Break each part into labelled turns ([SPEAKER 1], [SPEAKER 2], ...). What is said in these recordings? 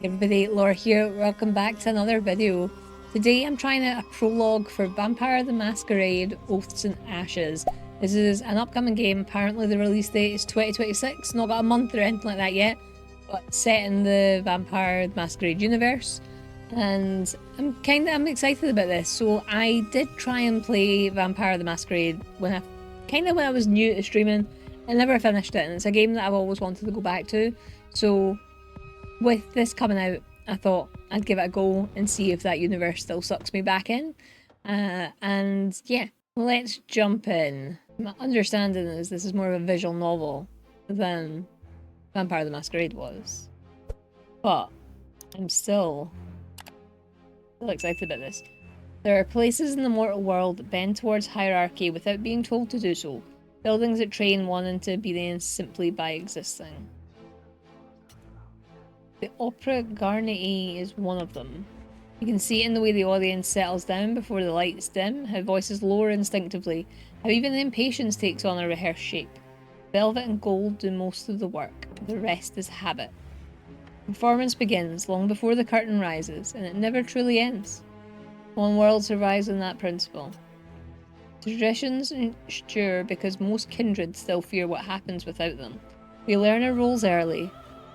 [SPEAKER 1] Everybody, Laura here, welcome back to another video. Today I'm trying out a prologue for Vampire the Masquerade Oaths and Ashes. This is an upcoming game. Apparently the release date is 2026, not got a month or anything like that yet, but set in the Vampire the Masquerade universe. And I'm excited about this. So I did try and play Vampire the Masquerade when I was new to streaming. I never finished it, and it's a game that I've always wanted to go back to. So with this coming out, I thought I'd give it a go and see if that universe still sucks me back in. And yeah, let's jump in. My understanding is this is more of a visual novel than Vampire the Masquerade was. But I'm still excited about this. There are places in the mortal world that bend towards hierarchy without being told to do so. Buildings that train one into obedience simply by existing. The Opera Garnier is one of them. You can see it in the way the audience settles down before the lights dim, how voices lower instinctively, how even the impatience takes on a rehearsed shape. Velvet and gold do most of the work, the rest is habit. The performance begins long before the curtain rises, and it never truly ends. One world survives on that principle. Traditions endure because most kindred still fear what happens without them. We learn our roles early.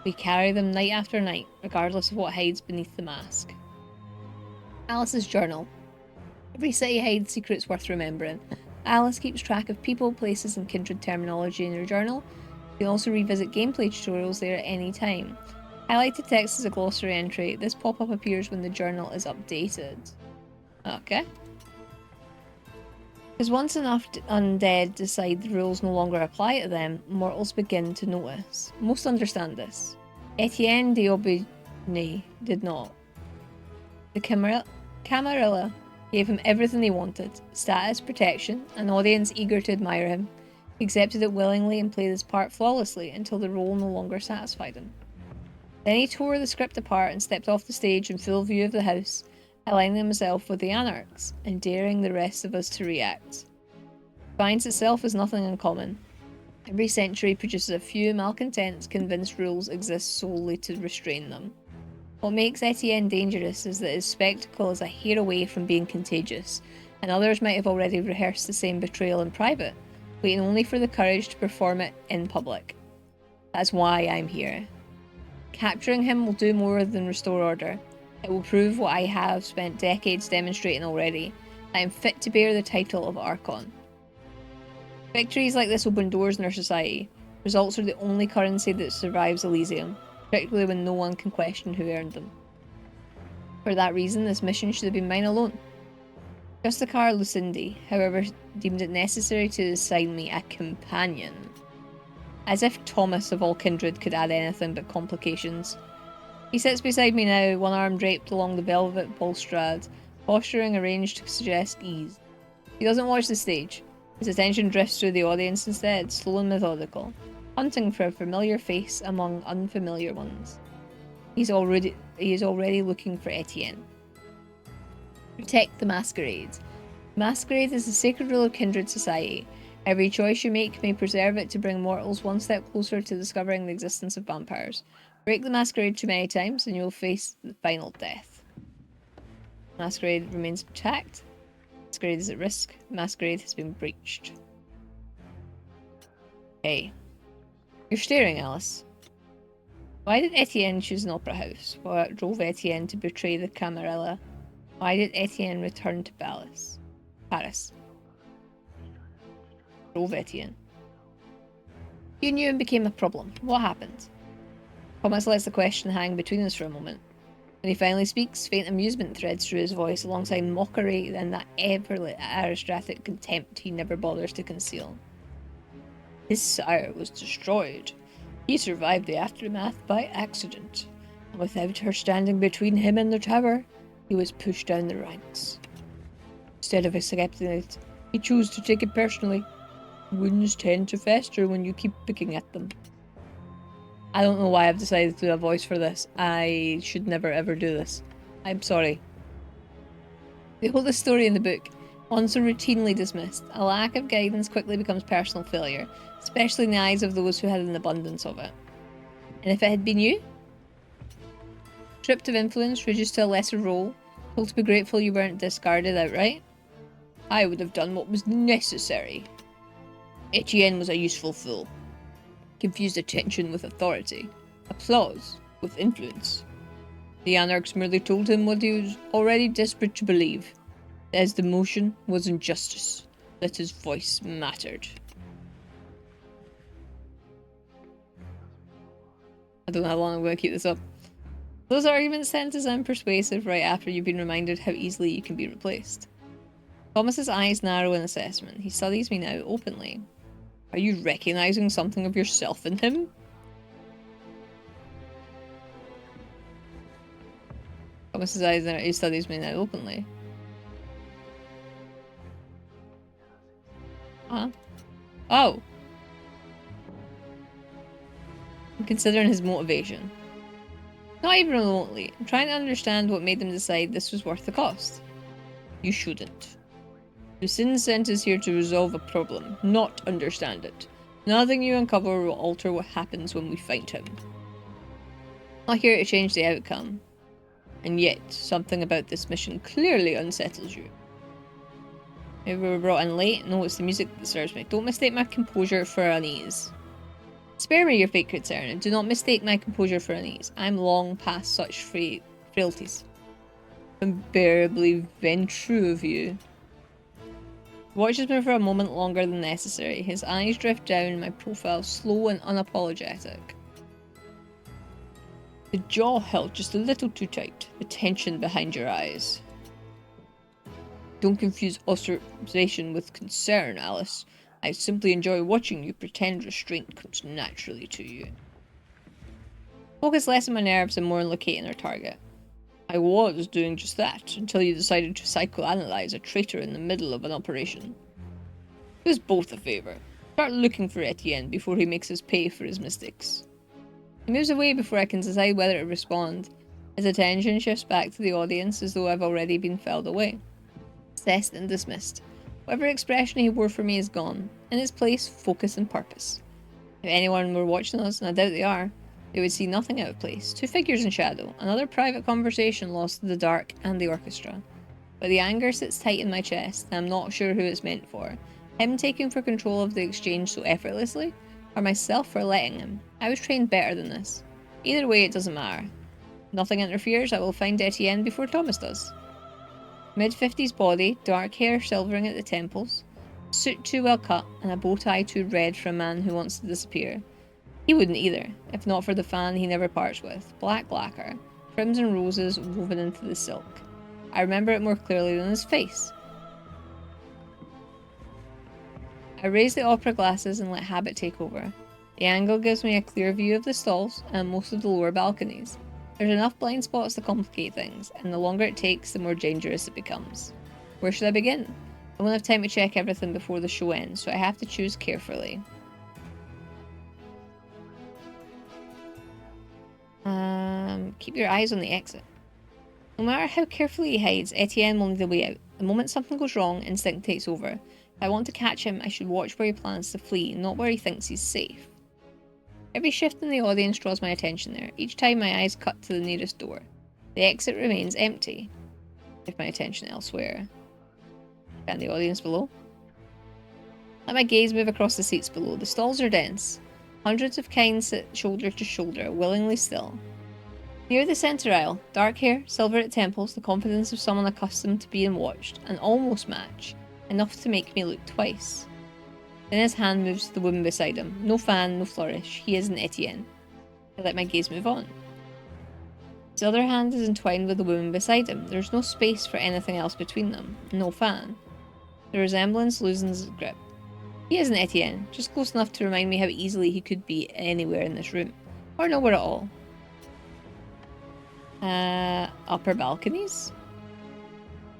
[SPEAKER 1] We carry them night after night, regardless of what hides beneath the mask. Alice's journal. Every city hides secrets worth remembering. Alice keeps track of people, places, and kindred terminology in her journal. You can also revisit gameplay tutorials there at any time. Highlighted text is a glossary entry. This pop-up appears when the journal is updated. Okay. Because once enough undead decide the rules no longer apply to them, mortals begin to notice. Most understand this. Etienne d'Aubigny did not. The Camarilla gave him everything he wanted: status, protection, an audience eager to admire him. He accepted it willingly and played his part flawlessly until the role no longer satisfied him. Then he tore the script apart and stepped off the stage in full view of the house, aligning himself with the anarchs and daring the rest of us to react. Defiance itself is nothing uncommon. Every century produces a few malcontents convinced rules exist solely to restrain them. What makes Etienne dangerous is that his spectacle is a hair away from being contagious, and others might have already rehearsed the same betrayal in private, waiting only for the courage to perform it in public. That's why I'm here. Capturing him will do more than restore order. It will prove what I have spent decades demonstrating already. I am fit to bear the title of Archon. Victories like this open doors in our society. Results are the only currency that survives Elysium, particularly when no one can question who earned them. For that reason, this mission should have been mine alone. Justicar Lucindy, however, deemed it necessary to assign me a companion. As if Thomas of all kindred could add anything but complications. He sits beside me now, one arm draped along the velvet balustrade, posturing arranged to suggest ease. He doesn't watch the stage. His attention drifts through the audience instead, slow and methodical, hunting for a familiar face among unfamiliar ones. He is already looking for Etienne. Protect the Masquerade. The Masquerade is the sacred rule of kindred society. Every choice you make may preserve it to bring mortals one step closer to discovering the existence of vampires. Break the Masquerade too many times and you'll face the final death. Masquerade remains intact. Masquerade is at risk. Masquerade has been breached. Okay. You're staring, Alice. Why did Etienne choose an opera house? What drove Etienne to betray the Camarilla? Why did Etienne return to Paris? Drove Etienne. You knew and became a problem. What happened? Thomas lets the question hang between us for a moment. When he finally speaks, faint amusement threads through his voice alongside mockery and that ever aristocratic contempt he never bothers to conceal. His sire was destroyed. He survived the aftermath by accident, and without her standing between him and the tower, he was pushed down the ranks. Instead of accepting it, he chose to take it personally. Wounds tend to fester when you keep picking at them. I don't know why I've decided to do a voice for this. I should never ever do this. I'm sorry. The oldest story in the book, one so routinely dismissed, a lack of guidance quickly becomes personal failure, especially in the eyes of those who had an abundance of it. And if it had been you? Stripped of influence, reduced to a lesser role, told to be grateful you weren't discarded outright. I would have done what was necessary. Etienne was a useful fool. Confused attention with authority. Applause with influence. The anarchs merely told him what he was already desperate to believe. That his demotion was injustice. That his voice mattered. I don't know how long I'm going to keep this up. Those arguments tend to sound persuasive right after you've been reminded how easily you can be replaced. Thomas's eyes narrow in assessment. He studies me now openly. Are you recognizing something of yourself in him? Thomas's eyes narrow. He studies me now openly. Huh? Oh. I'm considering his motivation. Not even remotely. I'm trying to understand what made them decide this was worth the cost. You shouldn't. Lucien sent us here to resolve a problem, not understand it. Nothing you uncover will alter what happens when we find him. Not here to change the outcome. And yet, something about this mission clearly unsettles you. Maybe we were brought in late? No, it's the music that disturbs me. Don't mistake my composure for unease. Spare me your fake concern, and do not mistake my composure for unease. I'm long past such frailties. Unbearably true of you. Watches me for a moment longer than necessary. His eyes drift down my profile, slow and unapologetic. The jaw held just a little too tight. The tension behind your eyes. Don't confuse observation with concern, Alice. I simply enjoy watching you pretend restraint comes naturally to you. Focus less on my nerves and more on locating our target. I was doing just that, until you decided to psychoanalyze a traitor in the middle of an operation. Do us both a favour. Start looking for Etienne before he makes us pay for his mistakes. He moves away before I can decide whether to respond. His attention shifts back to the audience as though I've already been felled away. Assessed and dismissed. Whatever expression he wore for me is gone. In its place, focus and purpose. If anyone were watching us, and I doubt they are, they would see nothing out of place. Two figures in shadow, another private conversation lost to the dark and the orchestra. But the anger sits tight in my chest, and I'm not sure who it's meant for. Him taking for control of the exchange so effortlessly, or myself for letting him. I was trained better than this. Either way, it doesn't matter. If nothing interferes, I will find Etienne before Thomas does. Mid-50s body, dark hair silvering at the temples, suit too well cut, and a bow tie too red for a man who wants to disappear. He wouldn't either, if not for the fan he never parts with. Black lacquer, crimson roses woven into the silk. I remember it more clearly than his face. I raise the opera glasses and let habit take over. The angle gives me a clear view of the stalls and most of the lower balconies. There's enough blind spots to complicate things, and the longer it takes, the more dangerous it becomes. Where should I begin? I won't have time to check everything before the show ends, so I have to choose carefully. Keep your eyes on the exit. No matter how carefully he hides, Etienne will need a way out. The moment something goes wrong, instinct takes over. If I want to catch him, I should watch where he plans to flee, not where he thinks he's safe. Every shift in the audience draws my attention there. Each time my eyes cut to the nearest door. The exit remains empty. Shift my attention elsewhere. Scan the audience below. Let my gaze move across the seats below. The stalls are dense. Hundreds of kinds sit shoulder to shoulder, willingly still. Near the centre aisle, dark hair, silver at temples, the confidence of someone accustomed to being watched, an almost match, enough to make me look twice. Then his hand moves to the woman beside him. No fan, no flourish. He isn't Etienne. I let my gaze move on. His other hand is entwined with the woman beside him. There's no space for anything else between them. No fan. The resemblance loosens its grip. He isn't Etienne, just close enough to remind me how easily he could be anywhere in this room. Or nowhere at all. Upper balconies?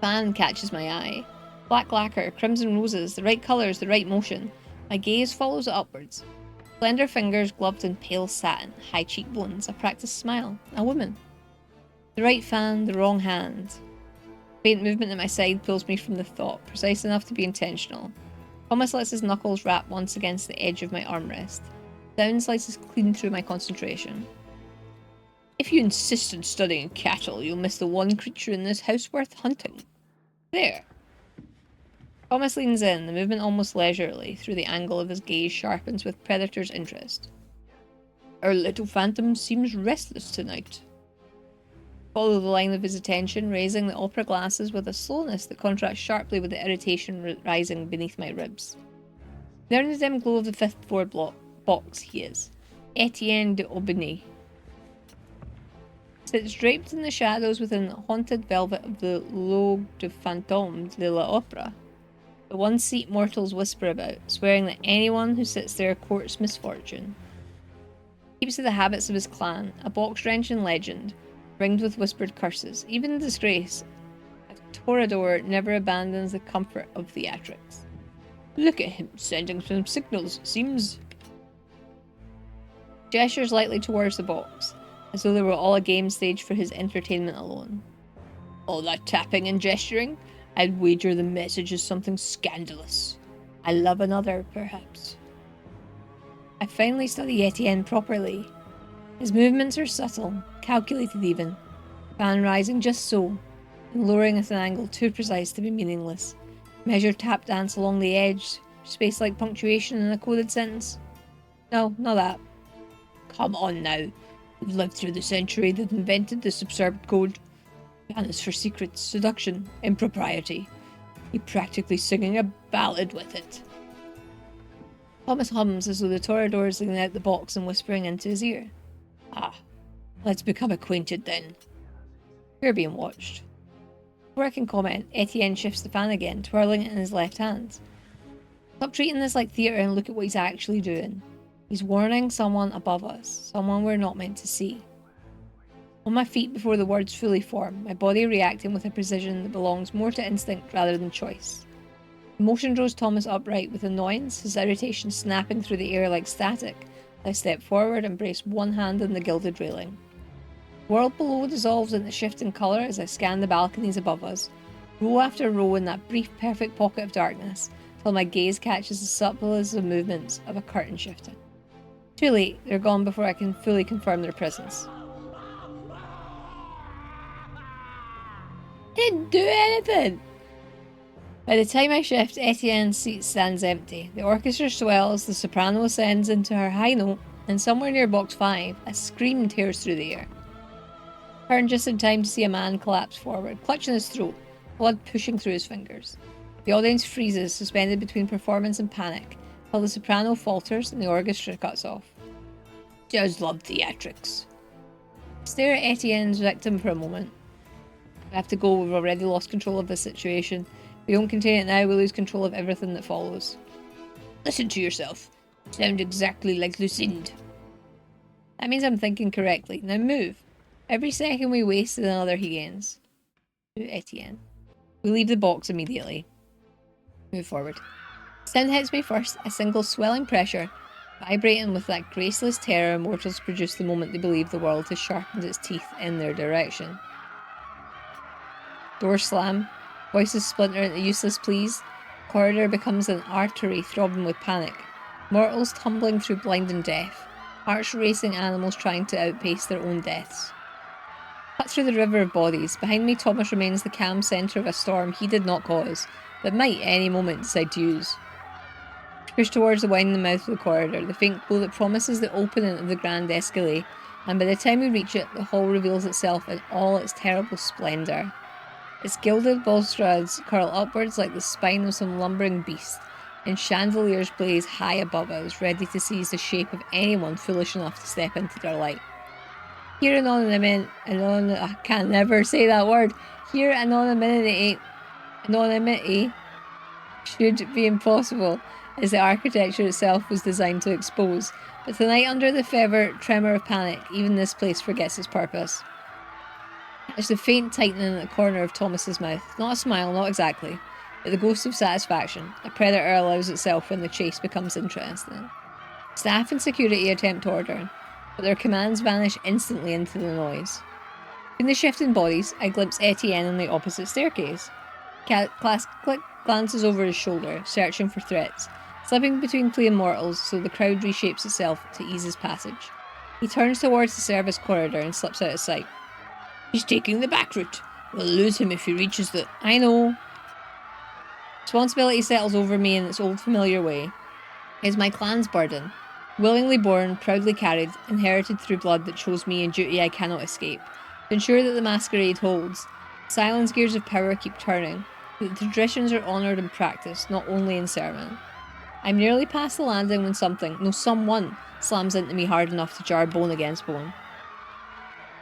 [SPEAKER 1] Fan catches my eye. Black lacquer, crimson roses, the right colours, the right motion. My gaze follows it upwards. Slender fingers gloved in pale satin, high cheekbones, a practiced smile. A woman. The right fan, the wrong hand. Faint movement at my side pulls me from the thought, precise enough to be intentional. Thomas lets his knuckles rap once against the edge of my armrest. Sound slices clean through my concentration. If you insist on studying cattle, you'll miss the one creature in this house worth hunting. There. Thomas leans in, the movement almost leisurely, through the angle of his gaze sharpens with predator's interest. Our little phantom seems restless tonight. Follow the line of his attention, raising the opera glasses with a slowness that contrasts sharply with the irritation rising beneath my ribs. There in the dim glow of the fifth floor box he is. Etienne de Aubigny. Sits draped in the shadows within the haunted velvet of the Loge de Fantôme de l'Opéra. The one seat mortals whisper about, swearing that anyone who sits there courts misfortune. Keeps to the habits of his clan, a box-wrenching legend, ringed with whispered curses. Even in disgrace, a toreador never abandons the comfort of theatrics. Look at him, sending some signals, seems... Gestures lightly towards the box, as though they were all a game stage for his entertainment alone. All that tapping and gesturing? I'd wager the message is something scandalous. I love another, perhaps. I finally study Etienne properly. His movements are subtle, calculated even, fan rising just so, and lowering at an angle too precise to be meaningless. Measured tap dance along the edge, space like punctuation in a coded sentence. No, not that. Come on now. We've lived through the century that invented this absurd code. Banners for secrets, seduction, impropriety. You're practically singing a ballad with it. Thomas hums as though the toreador is leaning out the box and whispering into his ear. Ah, let's become acquainted then. We're being watched. Before I can comment, Etienne shifts the fan again, twirling it in his left hand. Stop treating this like theatre and look at what he's actually doing. He's warning someone above us, someone we're not meant to see. On my feet before the words fully form, my body reacting with a precision that belongs more to instinct rather than choice. Emotion rose Thomas upright with annoyance, his irritation snapping through the air like static. I stepped forward and braced one hand on the gilded railing. The world below dissolves into shifting colour as I scan the balconies above us, row after row in that brief perfect pocket of darkness, till my gaze catches the subtlest of movements of a curtain shifting. Too late, they're gone before I can fully confirm their presence. Didn't do anything! By the time I shift, Etienne's seat stands empty. The orchestra swells, the soprano ascends into her high note, and somewhere near box 5, a scream tears through the air. Turn just in time to see a man collapse forward, clutching his throat, blood pushing through his fingers. The audience freezes, suspended between performance and panic, till the soprano falters and the orchestra cuts off. Just love theatrics. Stare at Etienne's victim for a moment. I have to go, we've already lost control of this situation. If we don't contain it now, we lose control of everything that follows. Listen to yourself. You sound exactly like Lucinda. That means I'm thinking correctly. Now move. Every second we waste is another he gains. To Etienne. We leave the box immediately. Move forward. Sound hits me first, a single swelling pressure, vibrating with that graceless terror mortals produce the moment they believe the world has sharpened its teeth in their direction. Doors slam, voices splinter into useless pleas, corridor becomes an artery throbbing with panic, mortals tumbling through blind and deaf, hearts racing animals trying to outpace their own deaths. Cut through the river of bodies, behind me Thomas remains the calm centre of a storm he did not cause, but might at any moment decide to use. Push towards the winding mouth of the corridor, the faint glow that promises the opening of the grand escalier, and by the time we reach it, the hall reveals itself in all its terrible splendour. Its gilded balustrades curl upwards like the spine of some lumbering beast, and chandeliers blaze high above us, ready to seize the shape of anyone foolish enough to step into their light. Here I can never say that word. Here anonymity should be impossible, as the architecture itself was designed to expose. But tonight, under the fever tremor of panic, even this place forgets its purpose. There's a faint tightening at the corner of Thomas's mouth. Not a smile, not exactly, but the ghost of satisfaction. A predator allows itself when the chase becomes interesting. Staff and security attempt to order, but their commands vanish instantly into the noise. In the shifting bodies, I glimpse Etienne on the opposite staircase. Click glances over his shoulder, searching for threats, slipping between fleeing mortals so the crowd reshapes itself to ease his passage. He turns towards the service corridor and slips out of sight. He's taking the back route. We'll lose him if he reaches the... I know. Responsibility settles over me in its old familiar way. It is my clan's burden. Willingly born, proudly carried, inherited through blood that chose me in duty I cannot escape. To ensure that the masquerade holds, silence gears of power keep turning, that the traditions are honoured and practiced, not only in sermon. I'm nearly past the landing when someone slams into me hard enough to jar bone against bone.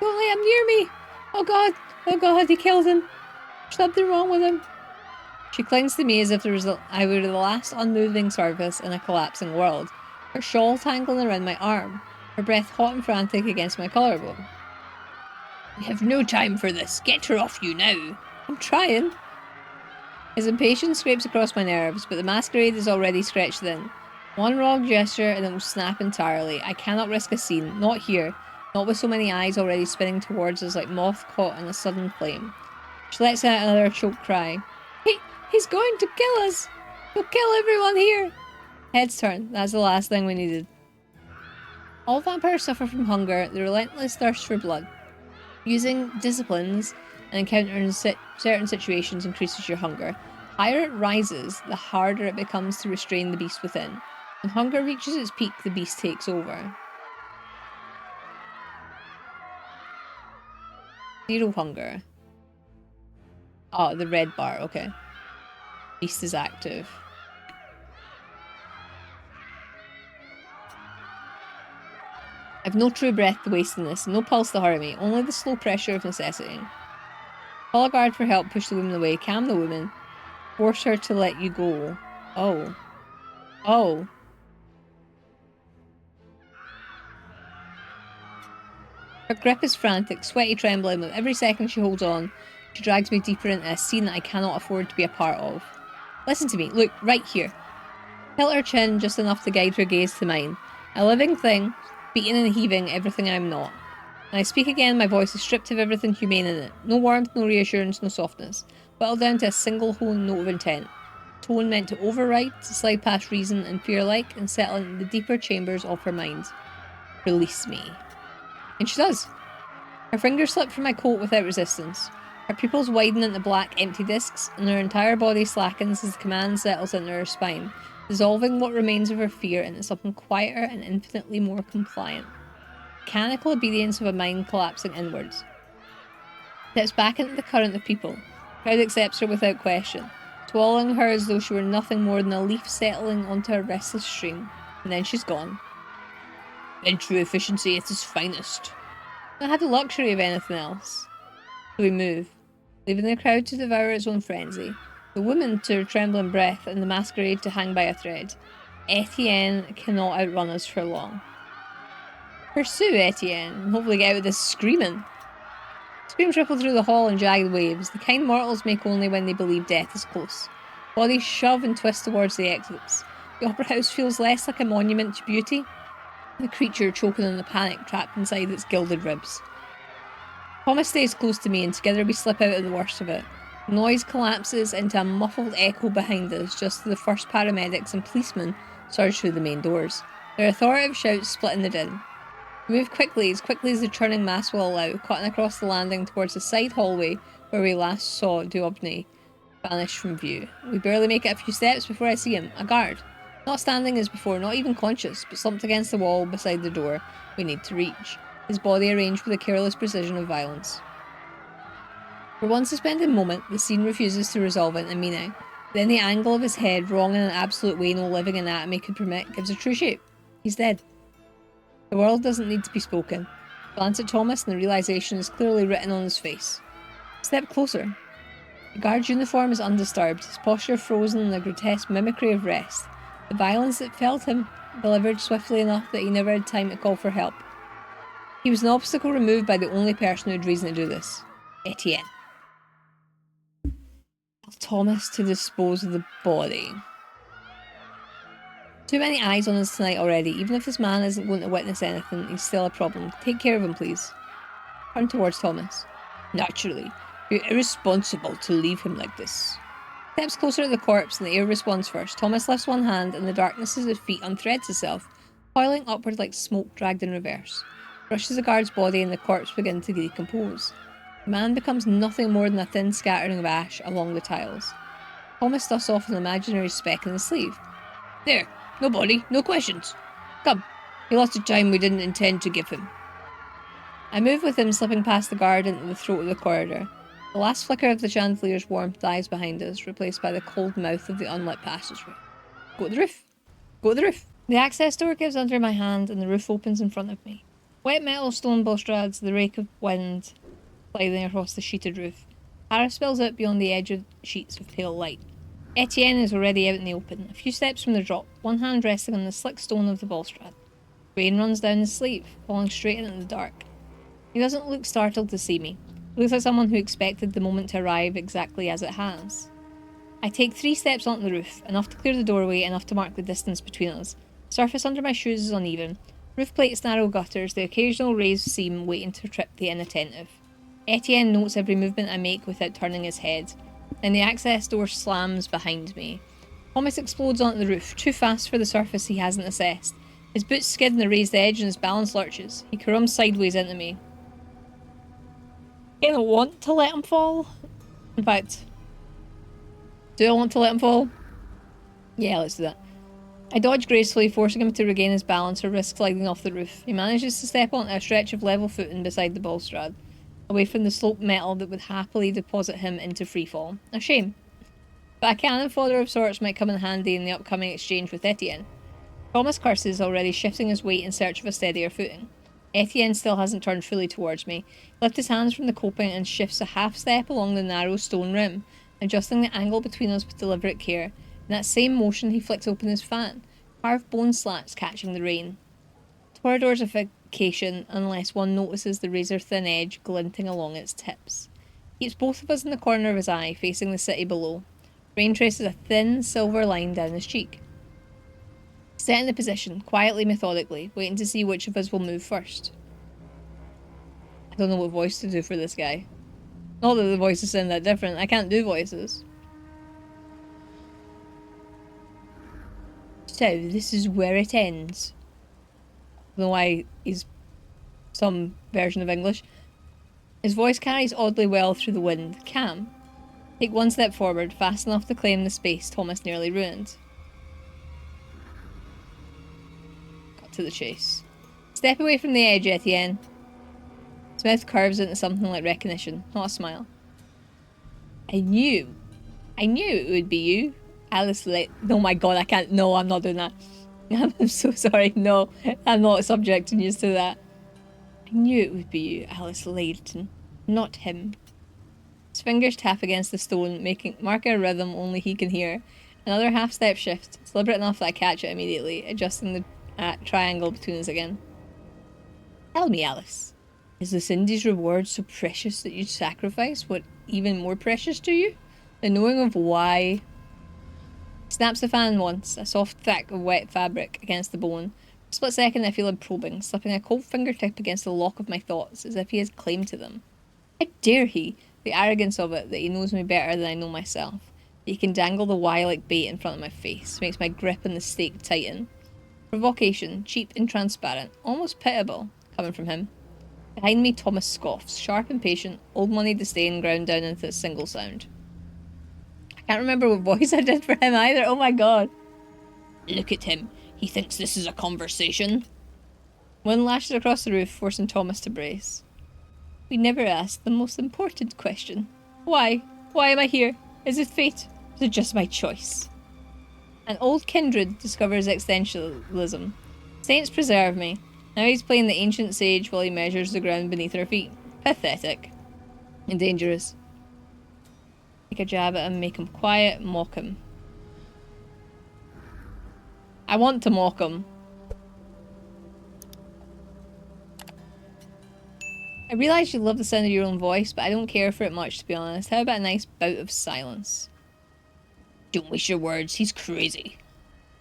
[SPEAKER 1] Only I'm near me! Oh god, he killed him! There's something wrong with him. She clings to me as if I were the last unmoving surface in a collapsing world, her shawl tangling around my arm, her breath hot and frantic against my collarbone. We have no time for this. Get her off you now. I'm trying. His impatience scrapes across my nerves, but the masquerade is already stretched thin. One wrong gesture and it will snap entirely. I cannot risk a scene. Not here. Not with so many eyes already spinning towards us like moth caught in a sudden flame. She lets out another choked cry. He's going to kill us! He'll kill everyone here! Heads turn. That's the last thing we needed. All vampires suffer from hunger, the relentless thirst for blood. Using disciplines and encountering certain situations increases your hunger. The higher it rises, the harder it becomes to restrain the beast within. When hunger reaches its peak, the beast takes over. 0 hunger. Oh, the red bar, okay. Beast is active. I've no true breath to waste in this, no pulse to hurry me, only the slow pressure of necessity. Call a guard for help, push the woman away, calm the woman, force her to let you go. Oh. Oh. Her grip is frantic, sweaty, trembling. With every second she holds on, she drags me deeper into a scene that I cannot afford to be a part of. Listen to me. Look, right here. Tilt her chin just enough to guide her gaze to mine. A living thing, beating and heaving everything I am not. When I speak again, my voice is stripped of everything humane in it. No warmth, no reassurance, no softness. Whittled down to a single honed note of intent. Tone meant to override, to slide past reason and fear like, and settle into the deeper chambers of her mind. Release me. And she does. Her fingers slip from my coat without resistance. Her pupils widen into black, empty discs, and her entire body slackens as the command settles into her spine, dissolving what remains of her fear into something quieter and infinitely more compliant. Mechanical obedience of a mind collapsing inwards. Steps back into the current of people. The crowd accepts her without question, swallowing her as though she were nothing more than a leaf settling onto a restless stream, and then she's gone. In true efficiency at its finest. I had the luxury of anything else. So we move, leaving the crowd to devour its own frenzy, the woman to her trembling breath, and the masquerade to hang by a thread. Etienne cannot outrun us for long. Pursue Etienne, and hopefully get out of this screaming. Screams ripple through the hall in jagged waves, the kind mortals make only when they believe death is close. Bodies shove and twist towards the exits. The opera house feels less like a monument to beauty, the creature choking on the panic trapped inside its gilded ribs. Thomas stays close to me, and together we slip out of the worst of it. The noise collapses into a muffled echo behind us just as the first paramedics and policemen surge through the main doors, their authoritative shouts splitting the din. We move quickly as the churning mass will allow, cutting across the landing towards the side hallway where we last saw Duobny vanish from view. We barely make it a few steps before I see him, a guard. Not standing as before, not even conscious, but slumped against the wall beside the door we need to reach, his body arranged with the careless precision of violence. For one suspended moment, the scene refuses to resolve into meaning. Then the angle of his head, wrong in an absolute way no living anatomy could permit, gives a true shape. He's dead. The world doesn't need to be spoken. Glance at Thomas and the realisation is clearly written on his face. Step closer. The guard's uniform is undisturbed, his posture frozen in a grotesque mimicry of rest. The violence that felled him delivered swiftly enough that he never had time to call for help. He was an obstacle removed by the only person who had reason to do this. Etienne. Tell Thomas to dispose of the body. Too many eyes on us tonight already. Even if this man isn't going to witness anything, he's still a problem. Take care of him, please. Turn towards Thomas. Naturally. You're irresponsible to leave him like this. Steps closer to the corpse and the air responds first. Thomas lifts one hand and the darkness at his feet unthreads itself, coiling upward like smoke dragged in reverse. Brushes the guard's body and the corpse begins to decompose. The man becomes nothing more than a thin scattering of ash along the tiles. Thomas dusts off an imaginary speck in his sleeve. There, no body, no questions. Come, he lost a time we didn't intend to give him. I move with him, slipping past the guard into the throat of the corridor. The last flicker of the chandelier's warmth dies behind us, replaced by the cold mouth of the unlit passageway. Go to the roof! Go to the roof! The access door gives under my hand and the roof opens in front of me. Wet metal stone balustrades, the rake of wind sliding across the sheeted roof. Paris spills out beyond the edge of sheets of pale light. Etienne is already out in the open, a few steps from the drop, one hand resting on the slick stone of the balustrade. Rain runs down his sleeve, falling straight into the dark. He doesn't look startled to see me. He looks like someone who expected the moment to arrive exactly as it has. I take 3 steps onto the roof, enough to clear the doorway, enough to mark the distance between us. Surface under my shoes is uneven. Roof plates, narrow gutters, the occasional raised seam waiting to trip the inattentive. Etienne notes every movement I make without turning his head. Then the access door slams behind me. Thomas explodes onto the roof, too fast for the surface he hasn't assessed. His boots skid on the raised edge and his balance lurches. He carums sideways into me. I don't want to let him fall. In fact, do I want to let him fall? Yeah, let's do that. I dodge gracefully, forcing him to regain his balance or risk sliding off the roof. He manages to step onto a stretch of level footing beside the balustrade, away from the sloped metal that would happily deposit him into freefall. A shame. But a cannon fodder of sorts might come in handy in the upcoming exchange with Etienne. Thomas curses, already shifting his weight in search of a steadier footing. Etienne still hasn't turned fully towards me. He lifts his hands from the coping and shifts a half step along the narrow stone rim, adjusting the angle between us with deliberate care. In that same motion, he flicks open his fan, carved bone slats catching the rain. Corridors of vacation, unless one notices the razor-thin edge glinting along its tips. Keeps both of us in the corner of his eye, facing the city below. Rain traces a thin, silver line down his cheek. Set in the position, quietly, methodically, waiting to see which of us will move first. I don't know what voice to do for this guy. Not that the voices sound that different, I can't do voices. So, this is where it ends. I don't know why he's some version of English. His voice carries oddly well through the wind. Calm. Take one step forward, fast enough to claim the space Thomas nearly ruined. Cut to the chase. Step away from the edge, Etienne. His mouth curves into something like recognition, not a smile. I knew it would be you. Alice oh my god, I can't. No, I'm not doing that. I'm so sorry. No, I'm not subjecting you to that. I knew it would be you, Alice Layton, not him. His fingers tap against the stone, marking a rhythm only he can hear. Another half-step shift, deliberate enough that I catch it immediately, adjusting the triangle between us again. Tell me, Alice, is Lucindy's reward so precious that you'd sacrifice what even more precious to you? The knowing of why. Snaps the fan once, a soft thick of wet fabric against the bone. For a split second I feel him probing, slipping a cold fingertip against the lock of my thoughts, as if he has claim to them. How dare he? The arrogance of it, that he knows me better than I know myself. That he can dangle the why like bait in front of my face, makes my grip on the stake tighten. Provocation, cheap and transparent, almost pitiable, coming from him. Behind me Thomas scoffs, sharp and patient, old money disdain ground down into a single sound. Can't remember what voice I did for him either. Oh my god. Look at him. He thinks this is a conversation. One lashes across the roof, forcing Thomas to brace. We never asked the most important question. Why? Why am I here? Is it fate? Is it just my choice? An old kindred discovers existentialism. Saints preserve me. Now he's playing the ancient sage while he measures the ground beneath our feet. Pathetic. And dangerous. Take a jab at him, make him quiet, mock him. I want to mock him. I realise you love the sound of your own voice, but I don't care for it much, to be honest. How about a nice bout of silence? Don't waste your words, he's crazy.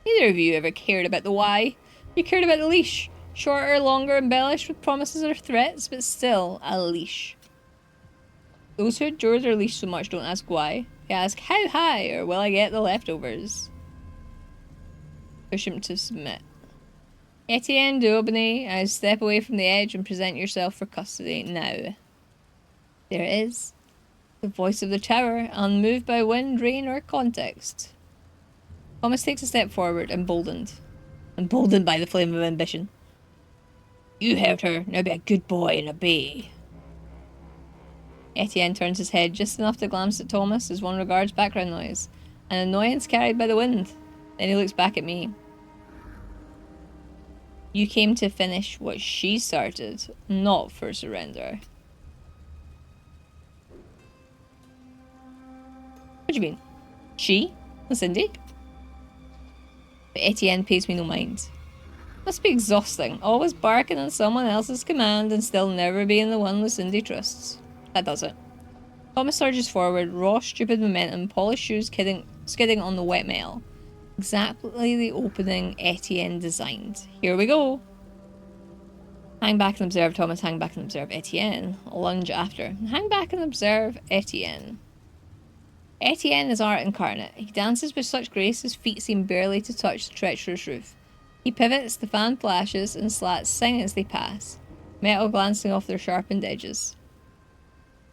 [SPEAKER 1] Neither of you ever cared about the why. You cared about the leash. Shorter, longer, embellished with promises or threats, but still a leash. Those who adore their leash so much don't ask why. They ask, how high, or will I get the leftovers? Push him to submit. Etienne d'Aubigny, I step away from the edge and present yourself for custody now. There it is. The voice of the tower, unmoved by wind, rain, or context. Thomas takes a step forward, emboldened. Emboldened by the flame of ambition. You heard her, now be a good boy and obey. Etienne turns his head just enough to glance at Thomas as one regards background noise, an annoyance carried by the wind. Then he looks back at me. You came to finish what she started, not for surrender. What do you mean? She? Cindy? But Etienne pays me no mind. Must be exhausting, always barking on someone else's command and still never being the one Lucindy trusts. That does it. Thomas surges forward, raw, stupid momentum, polished shoes skidding on the wet metal. Exactly the opening Etienne designed. Here we go! Hang back and observe, Thomas. Hang back and observe, Etienne. Lunge after. Hang back and observe, Etienne. Etienne is art incarnate. He dances with such grace his feet seem barely to touch the treacherous roof. He pivots, the fan flashes, and slats sing as they pass, metal glancing off their sharpened edges.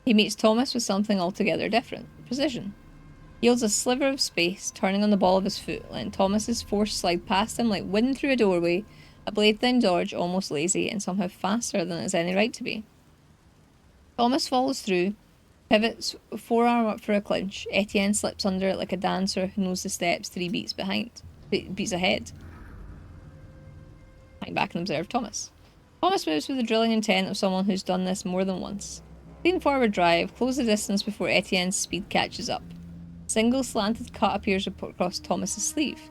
[SPEAKER 1] He meets Thomas with something altogether different. Precision. He holds a sliver of space, turning on the ball of his foot, letting Thomas's force slide past him like wind through a doorway, a blade-thin dodge, almost lazy, and somehow faster than it has any right to be. Thomas follows through, pivots, forearm up for a clinch. Etienne slips under it like a dancer who knows the steps 3 beats ahead. Hang back and observe Thomas. Thomas moves with the drilling intent of someone who's done this more than once. Lean forward drive, close the distance before Etienne's speed catches up. A single slanted cut appears across Thomas's sleeve,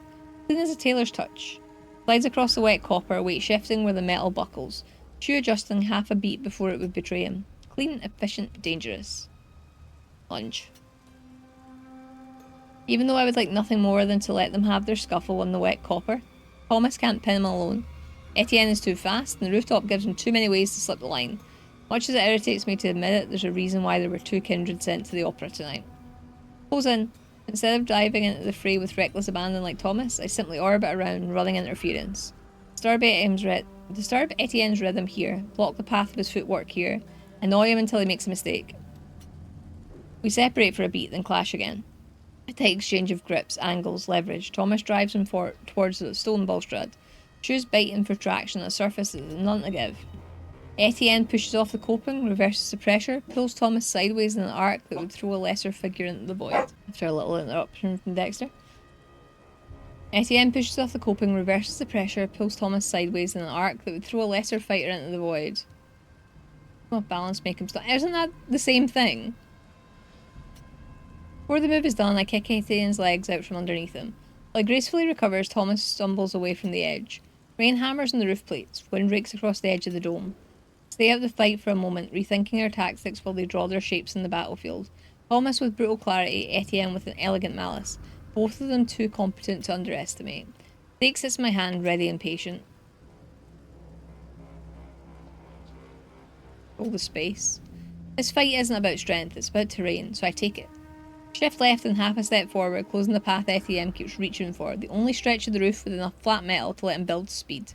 [SPEAKER 1] clean as a tailor's touch. Slides across the wet copper, weight shifting where the metal buckles, shoe adjusting half a beat before it would betray him. Clean, efficient, dangerous. Lunge. Even though I would like nothing more than to let them have their scuffle on the wet copper, Thomas can't pin him alone. Etienne is too fast, and the rooftop gives him too many ways to slip the line. Much as it irritates me to admit it, there's a reason why there were 2 Kindred sent to the opera tonight. Pulls in. Instead of diving into the fray with reckless abandon like Thomas, I simply orbit around, running interference. Disturb Etienne's rhythm here, block the path of his footwork here, annoy him until he makes a mistake. We separate for a beat, then clash again. A tight exchange of grips, angles, leverage. Thomas drives him towards the stone balustrade. Shoes biting for traction on a surface that has none to give. Etienne pushes off the coping, reverses the pressure, pulls Thomas sideways in an arc that would throw a lesser figure into the void. After a little interruption from Dexter. Etienne pushes off the coping, reverses the pressure, pulls Thomas sideways in an arc that would throw a lesser fighter into the void. Off balance, make him stop. Isn't that the same thing? Before the move is done, I kick Etienne's legs out from underneath him. While he gracefully recovers, Thomas stumbles away from the edge. Rain hammers on the roof plates, wind rakes across the edge of the dome. Stay out the fight for a moment, rethinking our tactics while they draw their shapes in the battlefield. Thomas with brutal clarity, Etienne with an elegant malice, both of them too competent to underestimate. Stake sits in my hand, ready and patient. All the space. This fight isn't about strength, it's about terrain, so I take it. Shift left and half a step forward, closing the path Etienne keeps reaching for, the only stretch of the roof with enough flat metal to let him build speed.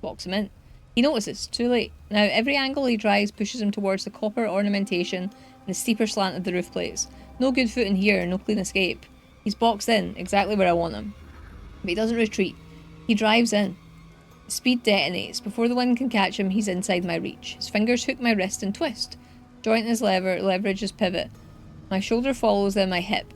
[SPEAKER 1] Walks him in. He notices, too late. Now every angle he tries pushes him towards the copper ornamentation and the steeper slant of the roof plates. No good footing here, no clean escape. He's boxed in, exactly where I want him. But he doesn't retreat. He drives in. Speed detonates. Before the wind can catch him, he's inside my reach. His fingers hook my wrist and twist. Joint his leverage his pivot. My shoulder follows, then my hip.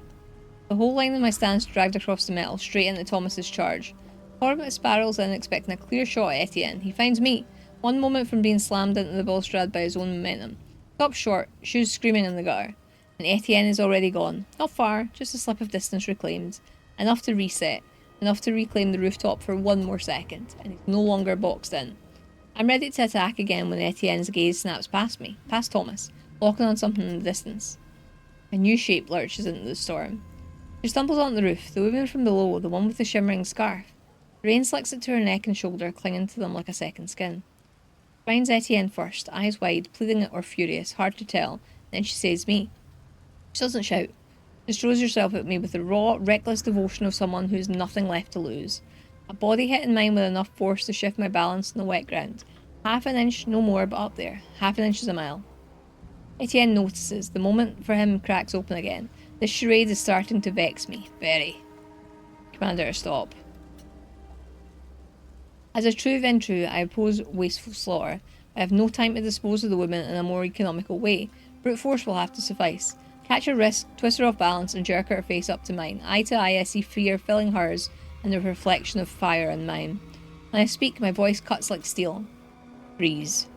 [SPEAKER 1] The whole line of my stance dragged across the metal, straight into Thomas's charge. Torment spirals in, expecting a clear shot at Etienne. He finds me, one moment from being slammed into the balustrade by his own momentum. Stops short, shoes screaming in the gutter. And Etienne is already gone. Not far, just a slip of distance reclaimed. Enough to reset. Enough to reclaim the rooftop for 1 more second. And he's no longer boxed in. I'm ready to attack again when Etienne's gaze snaps past me, past Thomas, locking on something in the distance. A new shape lurches into the storm. She stumbles on the roof, the woman from below, the one with the shimmering scarf. The rain slicks it to her neck and shoulder, clinging to them like a second skin. Finds Etienne first, eyes wide, pleading or furious, hard to tell. Then she says me. She doesn't shout. Just throws herself at me with the raw, reckless devotion of someone who has nothing left to lose. A body hitting mine with enough force to shift my balance on the wet ground. Half an inch, no more, but up there. Half an inch is a mile. Etienne notices. The moment for him cracks open again. This charade is starting to vex me. Very. Commander, stop. As a true Ventru, I oppose wasteful slaughter. I have no time to dispose of the woman in a more economical way. Brute force will have to suffice. Catch her wrist, twist her off balance, and jerk her face up to mine. Eye to eye, I see fear filling hers and the reflection of fire in mine. When I speak, my voice cuts like steel. Freeze.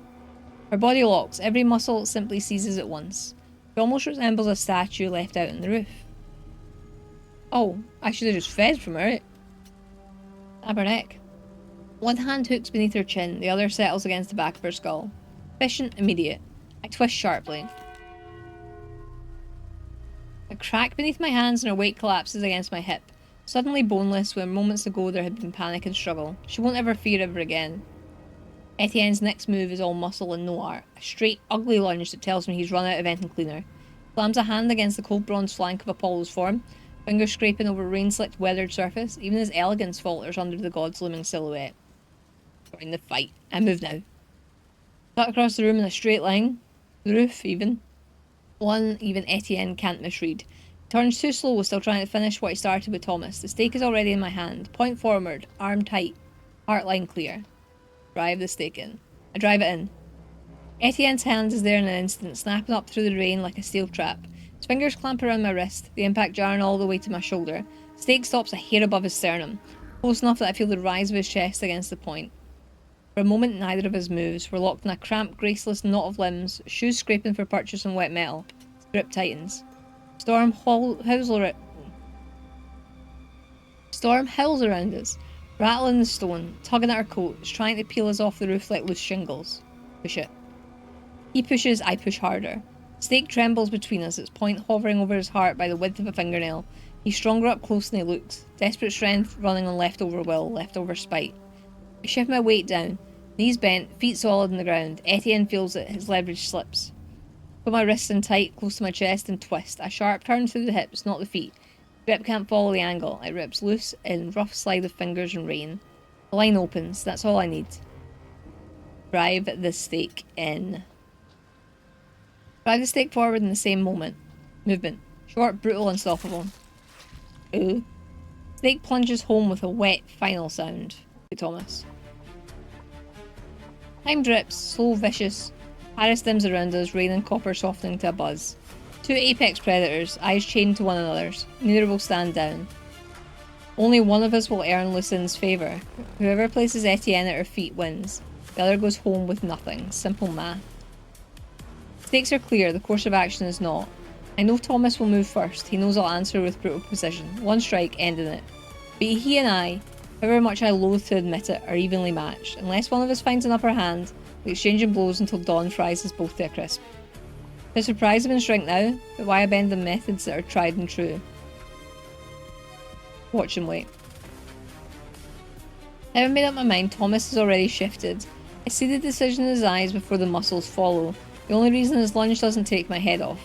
[SPEAKER 1] Her body locks. Every muscle simply seizes at once. She almost resembles a statue left out on the roof. Oh, I should have just fed from her. Stab her neck. One hand hooks beneath her chin, the other settles against the back of her skull. Efficient, immediate. I twist sharply. A crack beneath my hands and her weight collapses against my hip. Suddenly boneless, where moments ago there had been panic and struggle. She won't ever fear ever again. Etienne's next move is all muscle and no art. A straight, ugly lunge that tells me he's run out of anything cleaner. Slams a hand against the cold bronze flank of Apollo's form, fingers scraping over rain-slicked weathered surface. Even his elegance falters under the god's looming silhouette. Join the fight. I move now. Cut across the room in a straight line. The roof, even. One even Etienne can't misread. He turns too slow, still trying to finish what he started with Thomas. The stake is already in my hand. Point forward, arm tight, heart line clear. Drive the stake in. I drive it in. Etienne's hand is there in an instant, snapping up through the rain like a steel trap. His fingers clamp around my wrist, the impact jarring all the way to my shoulder. The stake stops a hair above his sternum, close enough that I feel the rise of his chest against the point. For a moment, neither of us moves. We're locked in a cramped, graceless knot of limbs, shoes scraping for purchase on wet metal. Grip tightens. Storm howls around us, rattling the stone, tugging at our coats, trying to peel us off the roof like loose shingles. Push it. He pushes, I push harder. Stake trembles between us, its point hovering over his heart by the width of a fingernail. He's stronger up close than he looks, desperate strength running on leftover will, leftover spite. I shift my weight down, knees bent, feet solid on the ground. Etienne feels it, his leverage slips. Put my wrists in tight, close to my chest, and twist. A sharp turn through the hips, not the feet. Grip can't follow the angle. It rips loose in rough slide of fingers and rain. The line opens. That's all I need. Drive the stake in. Drive the stake forward in the same moment. Movement. Short, brutal, unstoppable. Ooh. Stake plunges home with a wet, final sound. Thomas. Time drips, slow, vicious. Paris dims around us, rain and copper softening to a buzz. Two apex predators, eyes chained to one another's. Neither will stand down. Only one of us will earn Lucine's favour. Whoever places Etienne at her feet wins. The other goes home with nothing. Simple math. Stakes are clear, the course of action is not. I know Thomas will move first. He knows I'll answer with brutal precision. One strike, ending it. But he and I, however much I loathe to admit it, are evenly matched. Unless one of us finds an upper hand, we exchange blows until dawn fries us both to a crisp. To surprise him and shrink now, but why abandon methods that are tried and true? Watch and wait. Having made up my mind, Thomas has already shifted. I see the decision in his eyes before the muscles follow. The only reason his lunge doesn't take my head off.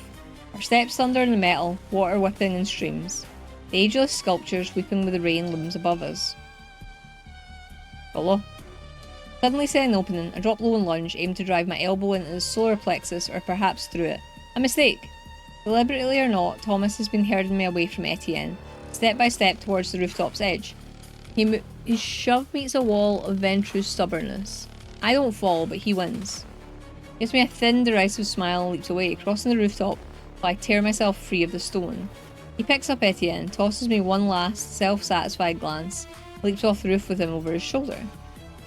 [SPEAKER 1] Our steps thunder in the metal, water whipping in streams. The ageless sculptures weeping with the rain looms above us. Follow. Suddenly setting an opening, I drop low and lunge, aim to drive my elbow into the solar plexus or perhaps through it. A mistake! Deliberately or not, Thomas has been herding me away from Etienne, step by step towards the rooftop's edge. His shove meets a wall of Ventru's stubbornness. I don't fall, but he wins. Gives me a thin, derisive smile and leaps away, crossing the rooftop while I tear myself free of the stone. He picks up Etienne, tosses me one last, self-satisfied glance, leaps off the roof with him over his shoulder.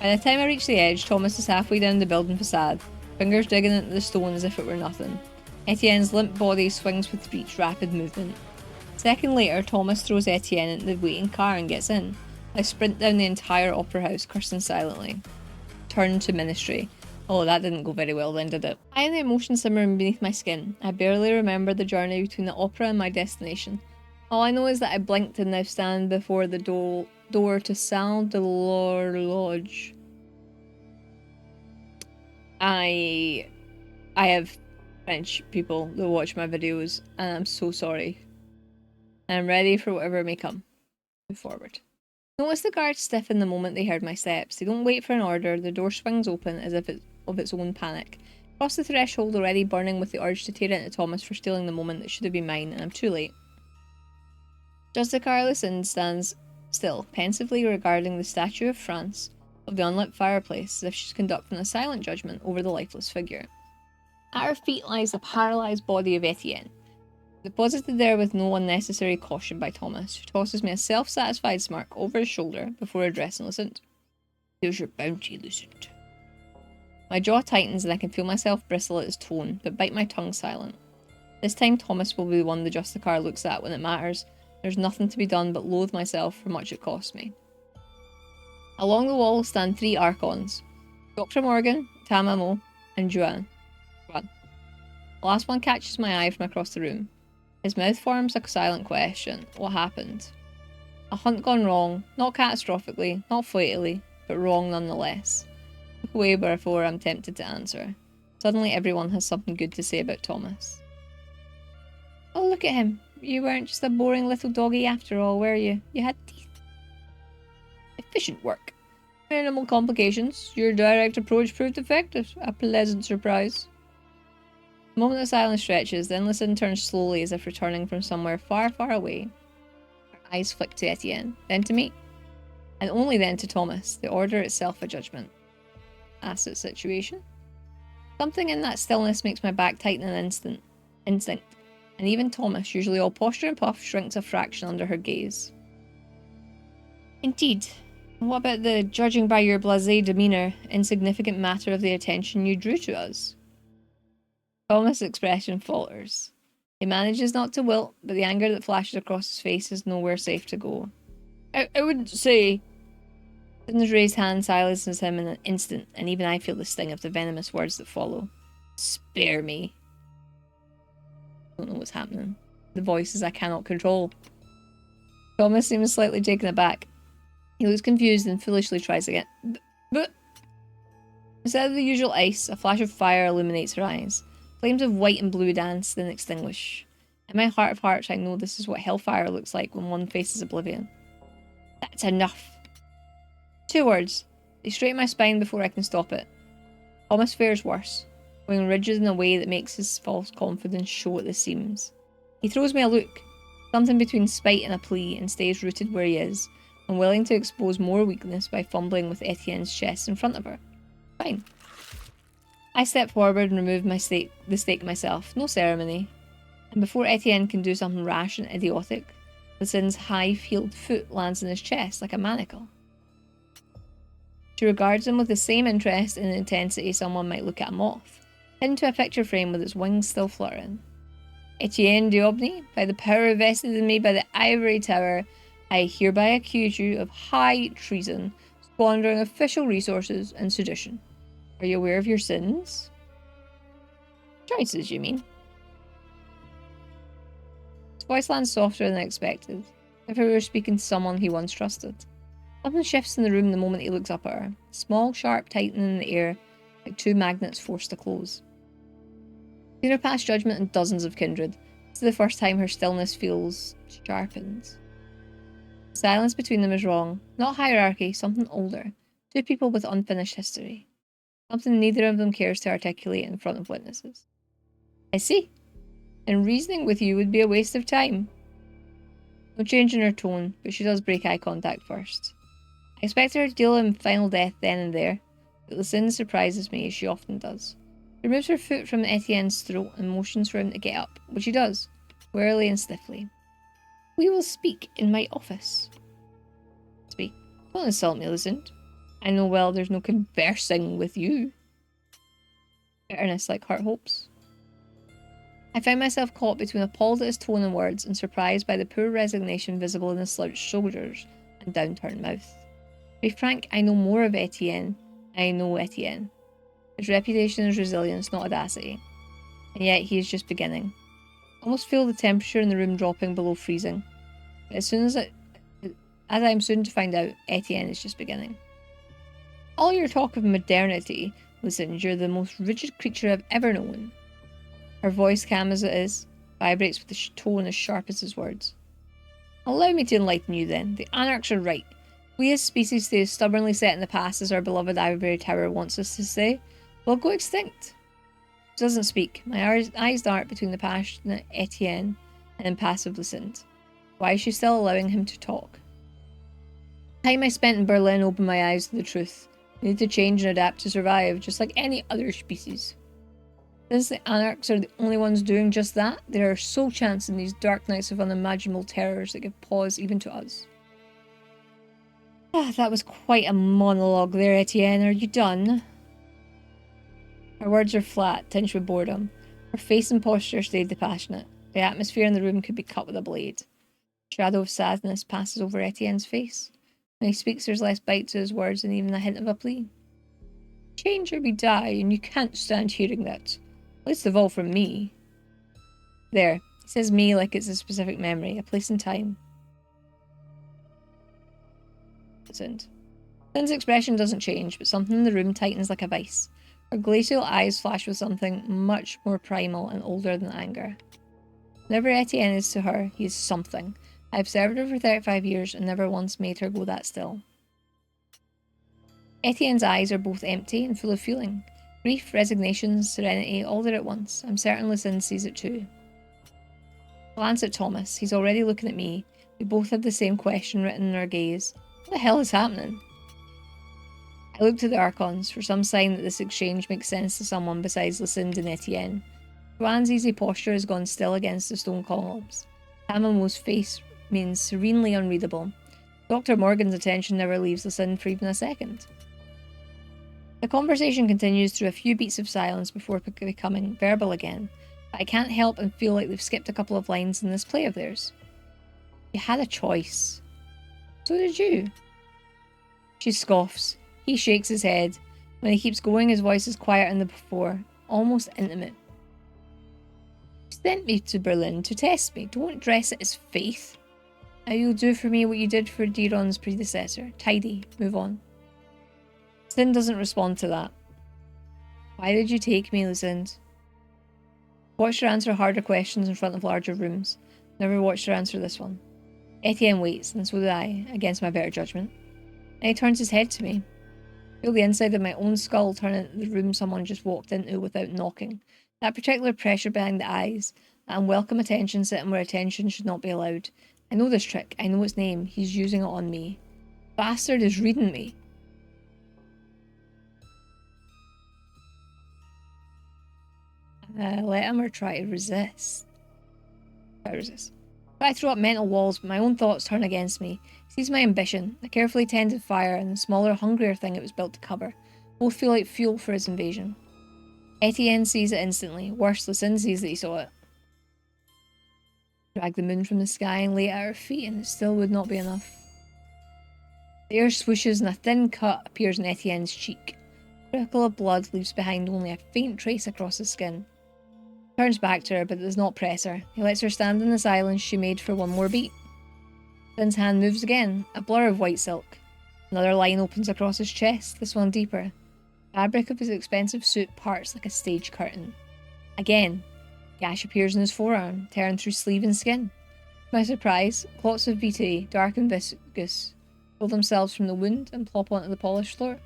[SPEAKER 1] By the time I reach the edge, Thomas is halfway down the building facade, fingers digging into the stone as if it were nothing. Etienne's limp body swings with each rapid movement. A second later, Thomas throws Etienne into the waiting car and gets in. I sprint down the entire opera house, cursing silently. Turn to ministry. Oh, that didn't go very well then, did it? I am the emotion simmering beneath my skin. I barely remember the journey between the opera and my destination. All I know is that I blinked and now stand before the door to Salle de l'Horloge. I have French people that watch my videos, and I'm so sorry. I'm ready for whatever may come. Move forward. Notice the guards stiffen the moment they heard my steps. They don't wait for an order, the door swings open as if it's of its own panic. Across the threshold, already burning with the urge to tear into Thomas for stealing the moment that should have been mine, and I'm too late. Justicar Lucinda stands still, pensively regarding the statue of France of the unlit fireplace, as if she's conducting a silent judgment over the lifeless figure. At her feet lies the paralysed body of Etienne, deposited there with no unnecessary caution by Thomas, who tosses me a self-satisfied smirk over his shoulder before addressing Lucinda. Here's your bounty, Lucinda. My jaw tightens and I can feel myself bristle at his tone, but bite my tongue silent. This time Thomas will be the one the Justicar looks at when it matters. There's nothing to be done but loathe myself for much it cost me. Along the wall stand 3 Archons. Dr. Morgan, Tamamo, and Juan. The last one catches my eye from across the room. His mouth forms a silent question. What happened? A hunt gone wrong, not catastrophically, not fatally, but wrong nonetheless. Look away before I'm tempted to answer. Suddenly everyone has something good to say about Thomas. Oh, look at him. You weren't just a boring little doggy after all, were you? You had teeth. Efficient work. Minimal complications. Your direct approach proved effective. A pleasant surprise. The moment the silence stretches, then Lucinda turns slowly as if returning from somewhere far, far away. Her eyes flick to Etienne, then to me. And only then to Thomas, the order itself a judgment. Asset situation. Something in that stillness makes my back tighten an instinct. And even Thomas, usually all posture and puff, shrinks a fraction under her gaze. Indeed. What about the judging by your blasé demeanour, insignificant matter of the attention you drew to us? Thomas' expression falters. He manages not to wilt, but the anger that flashes across his face is nowhere safe to go. I wouldn't say... Lucinda's raised hand silences him in an instant, and even I feel the sting of the venomous words that follow. Spare me. I don't know what's happening. The voices I cannot control. Thomas seems slightly taken aback. He looks confused and foolishly tries again. But instead of the usual ice, a flash of fire illuminates her eyes. Flames of white and blue dance, then extinguish. In my heart of hearts, I know this is what hellfire looks like when one faces oblivion. That's enough. 2 words. They straighten my spine before I can stop it. Thomas fares worse, going rigid in a way that makes his false confidence show at the seams. He throws me a look, something between spite and a plea, and stays rooted where he is, unwilling to expose more weakness by fumbling with Etienne's chest in front of her. Fine. I step forward and remove the stake myself, no ceremony. And before Etienne can do something rash and idiotic, Lucinda's high-heeled foot lands in his chest like a manacle. She regards him with the same interest and intensity someone might look at a moth, pinned to a picture frame with its wings still fluttering. Etienne d'Aubigny, by the power vested in me by the Ivory Tower, I hereby accuse you of high treason, squandering official resources, and sedition. Are you aware of your sins? Choices, you mean? His voice lands softer than expected, if he were speaking to someone he once trusted. Something shifts in the room the moment he looks up at her. Small, sharp tightening in the air, like 2 magnets forced to close. I've seen her pass judgment in dozens of kindred. This is the first time her stillness feels sharpened. The silence between them is wrong. Not hierarchy, something older. 2 people with unfinished history. Something neither of them cares to articulate in front of witnesses. I see. And reasoning with you would be a waste of time. No change in her tone, but she does break eye contact first. I expect her to deal him final death then and there, but Lucinda surprises me as she often does. She removes her foot from Etienne's throat and motions for him to get up, which he does, warily and stiffly. We will speak in my office. Speak. Don't insult me, Lucinda. I know well there's no conversing with you. Bitterness like hurt hopes. I found myself caught between appalled at his tone and words and surprised by the poor resignation visible in his slouched shoulders and downturned mouth. To be frank, I know more of Etienne. I know Etienne. His reputation is resilience, not audacity. And yet he is just beginning. I almost feel the temperature in the room dropping below freezing. But as I am soon to find out, Etienne is just beginning. All your talk of modernity, Lucinda, you're the most rigid creature I've ever known. Her voice, calm as it is, vibrates with a tone as sharp as his words. Allow me to enlighten you then. The anarchs are right. We as species stay stubbornly set in the past as our beloved Ivory Tower wants us to stay, we'll go extinct. She doesn't speak. My eyes dart between the passionate Etienne and impassive Lucinda. Why is she still allowing him to talk? The time I spent in Berlin opened my eyes to the truth. We need to change and adapt to survive, just like any other species. Since the anarchs are the only ones doing just that, there are sole chance in these dark nights of unimaginable terrors that give pause even to us. That was quite a monologue there, Etienne. Are you done? Her words are flat, tinged with boredom. Her face and posture stayed passionate. The atmosphere in the room could be cut with a blade. A shadow of sadness passes over Etienne's face. When he speaks, there's less bite to his words and even a hint of a plea. Change or we die, and you can't stand hearing that. Least of all from me. There, he says me like it's a specific memory, a place and time. Lynn's expression doesn't change, but something in the room tightens like a vice. Her glacial eyes flash with something much more primal and older than anger. Whenever Etienne is to her, he is something. I have served her for 35 years and never once made her go that still. Etienne's eyes are both empty and full of feeling. Grief, resignation, serenity, all there at once. I'm certain Lucinda sees it too. Glance at Thomas. He's already looking at me. We both have the same question written in our gaze. What the hell is happening? I look to the Archons for some sign that this exchange makes sense to someone besides Lucinda and Etienne. Joanne's easy posture has gone still against the stone columns. Tamamo's face remains serenely unreadable. Dr. Morgan's attention never leaves Lucinda for even a second. The conversation continues through a few beats of silence before becoming verbal again, but I can't help and feel like they've skipped a couple of lines in this play of theirs. You had a choice. So did you. She scoffs. He shakes his head. When he keeps going, his voice is quieter than before, almost intimate. You sent me to Berlin to test me. Don't dress it as faith. Now you'll do for me what you did for Diron's predecessor. Tidy. Move on. Lucinda doesn't respond to that. Why did you take me, Lucinda? Watched her answer harder questions in front of larger rooms. Never watched her answer this one. Etienne waits, and so do I, against my better judgment. And he turns his head to me. I feel the inside of my own skull turn into the room someone just walked into without knocking. That particular pressure behind the eyes, that unwelcome attention sitting where attention should not be allowed. I know this trick. I know its name. He's using it on me. Bastard is reading me. Let him or try to resist. I throw up mental walls, but my own thoughts turn against me. He sees my ambition, a carefully tended fire, and the smaller, hungrier thing it was built to cover. Both feel like fuel for his invasion. Etienne sees it instantly. Worse, Lucinda sees that he saw it. Drag the moon from the sky and lay it at her feet, and it still would not be enough. The air swooshes and a thin cut appears in Etienne's cheek. A trickle of blood leaves behind only a faint trace across his skin. He turns back to her, but does not press her. He lets her stand in the silence she made for one more beat. Lynn's hand moves again, a blur of white silk. Another line opens across his chest, this one deeper. The fabric of his expensive suit parts like a stage curtain. Again, a gash appears in his forearm, tearing through sleeve and skin. To my surprise, clots of vitae, dark and viscous, pull themselves from the wound and plop onto the polished floor.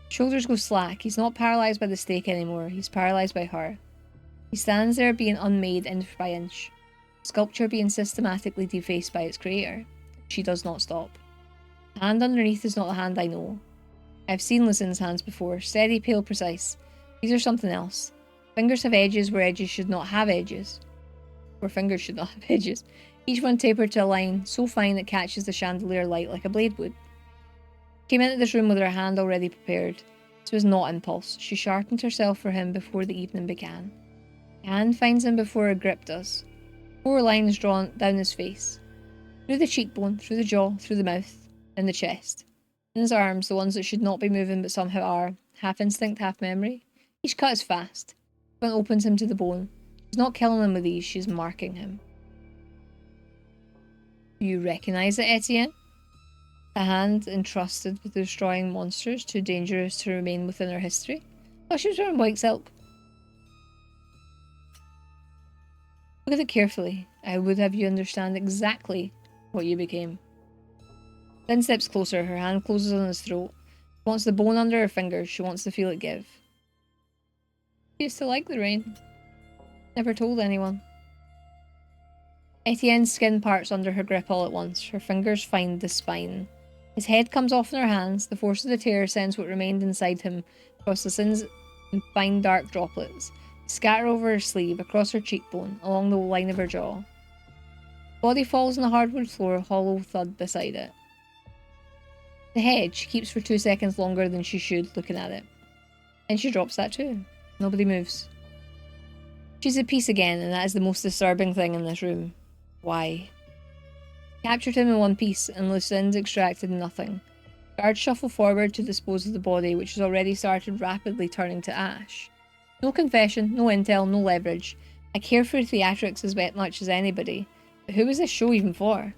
[SPEAKER 1] His shoulders go slack. He's not paralysed by the stake anymore, he's paralysed by her. He stands there being unmade inch by inch, sculpture being systematically defaced by its creator. She does not stop. The hand underneath is not the hand I know. I've seen Lucinda's hands before, steady, pale, precise. These are something else. Fingers have edges where edges should not have edges. Where fingers should not have edges. Each one tapered to a line so fine it catches the chandelier light like a blade would. She came into this room with her hand already prepared. This was not impulse. She sharpened herself for him before the evening began. The hand finds him before her grip does. 4 lines drawn down his face. Through the cheekbone, through the jaw, through the mouth, and the chest. In his arms, the ones that should not be moving but somehow are, half instinct, half memory. Each cut is fast. One opens him to the bone. She's not killing him with these, she's marking him. Do you recognise it, Etienne? A hand entrusted with destroying monsters too dangerous to remain within her history? Oh, she was wearing white silk. Look at it carefully. I would have you understand exactly what you became. Lynn steps closer, her hand closes on his throat. She wants the bone under her fingers, she wants to feel it give. She used to like the rain. Never told anyone. Etienne's skin parts under her grip all at once. Her fingers find the spine. His head comes off in her hands. The force of the tear sends what remained inside him across the sins in fine dark droplets. Scatter over her sleeve, across her cheekbone, along the line of her jaw. Body falls on the hardwood floor, hollow thud beside it. The head she keeps for 2 seconds longer than she should, looking at it. And she drops that too. Nobody moves. She's at peace again, and that is the most disturbing thing in this room. Why? Captured him in one piece, and Lucinda extracted nothing. Guards shuffle forward to dispose of the body, which has already started rapidly turning to ash. No confession, no intel, no leverage. I care for theatrics as much as anybody, but who was this show even for?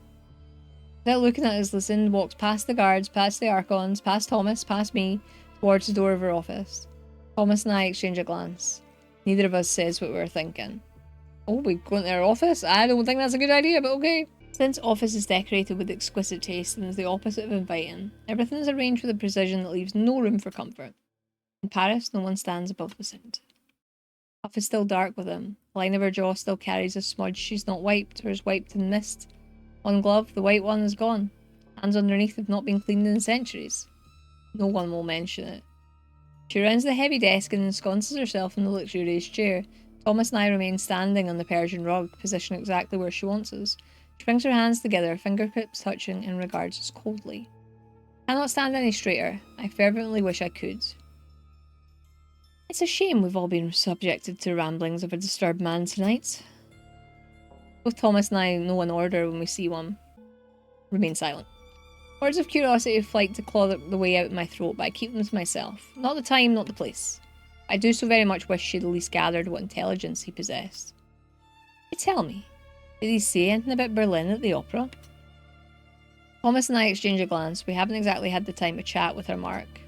[SPEAKER 1] Without looking at us, Lucinda walks past the guards, past the Archons, past Thomas, past me, towards the door of her office. Thomas and I exchange a glance. Neither of us says what we were thinking. Oh, we go into her office? I don't think that's a good idea, but okay. Since office is decorated with exquisite taste and is the opposite of inviting, everything is arranged with a precision that leaves no room for comfort. In Paris, no one stands above the sound. Puff is still dark with him. The line of her jaw still carries a smudge she's not wiped or is wiped in mist. One glove, the white one, is gone. Hands underneath have not been cleaned in centuries. No one will mention it. She rounds the heavy desk and ensconces herself in the luxurious chair. Thomas and I remain standing on the Persian rug, positioned exactly where she wants us. She brings her hands together, fingertips touching, and regards us coldly. I cannot stand any straighter. I fervently wish I could. It's a shame we've all been subjected to ramblings of a disturbed man tonight. Both Thomas and I know an order when we see one. Remain silent. Words of curiosity flight to claw the way out of my throat, but I keep them to myself. Not the time, not the place. I do so very much wish she'd at least gathered what intelligence he possessed. Hey, tell me, did he say anything about Berlin at the opera? Thomas and I exchange a glance. We haven't exactly had the time to chat with our Mark.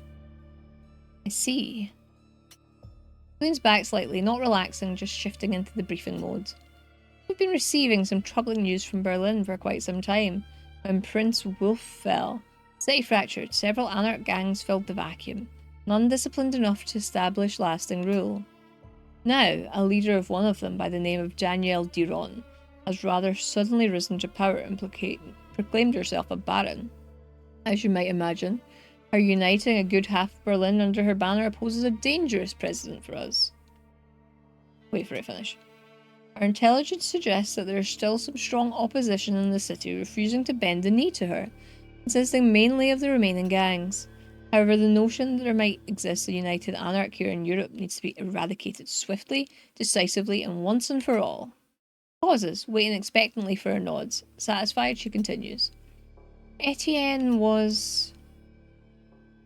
[SPEAKER 1] I see. He leans back slightly, not relaxing, just shifting into the briefing mode. We've been receiving some troubling news from Berlin for quite some time. When Prince Wolf fell, the city fractured, several anarch gangs filled the vacuum, none disciplined enough to establish lasting rule. Now, a leader of one of them by the name of Danielle Duron has rather suddenly risen to power and proclaimed herself a baron. As you might imagine, her uniting a good half of Berlin under her banner poses a dangerous precedent for us. Wait for it to finish. Our intelligence suggests that there is still some strong opposition in the city refusing to bend the knee to her, consisting mainly of the remaining gangs. However, the notion that there might exist a united anarch here in Europe needs to be eradicated swiftly, decisively, and once and for all. Pauses, waiting expectantly for her nods. Satisfied, she continues. Etienne was...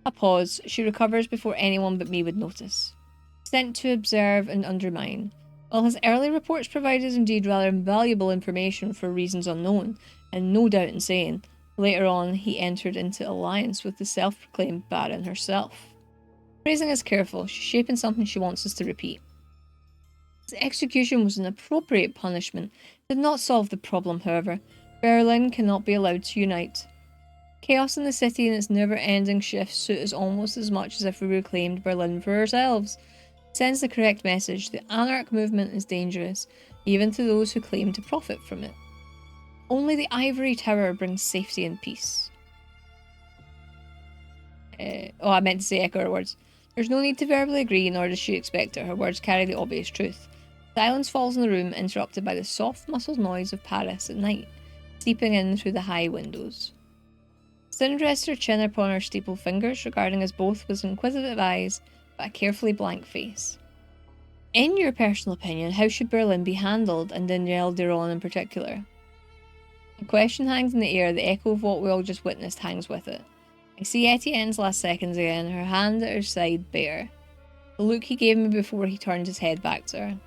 [SPEAKER 1] A pause. She recovers before anyone but me would notice. Sent to observe and undermine. While his early reports provided indeed rather invaluable information for reasons unknown, and no doubt insane, later on he entered into alliance with the self-proclaimed Baron herself. Phrasing is careful, she's shaping something she wants us to repeat. His execution was an appropriate punishment, did not solve the problem however. Berlin cannot be allowed to unite. Chaos in the city and its never-ending shifts suit us almost as much as if we reclaimed Berlin for ourselves. Sends the correct message. The anarch movement is dangerous, even to those who claim to profit from it. Only the Ivory Tower brings safety and peace. I meant to say echo her words. There's no need to verbally agree, nor does she expect it. Her words carry the obvious truth. Silence falls in the room, interrupted by the soft, muffled noise of Paris at night, seeping in through the high windows. Sin rests her chin upon her steepled fingers, regarding us both with inquisitive eyes, but a carefully blank face. In your personal opinion, how should Berlin be handled, and Danielle Duron in particular? The question hangs in the air, the echo of what we all just witnessed hangs with it. I see Etienne's last seconds again, her hand at her side bare. The look he gave me before he turned his head back to her.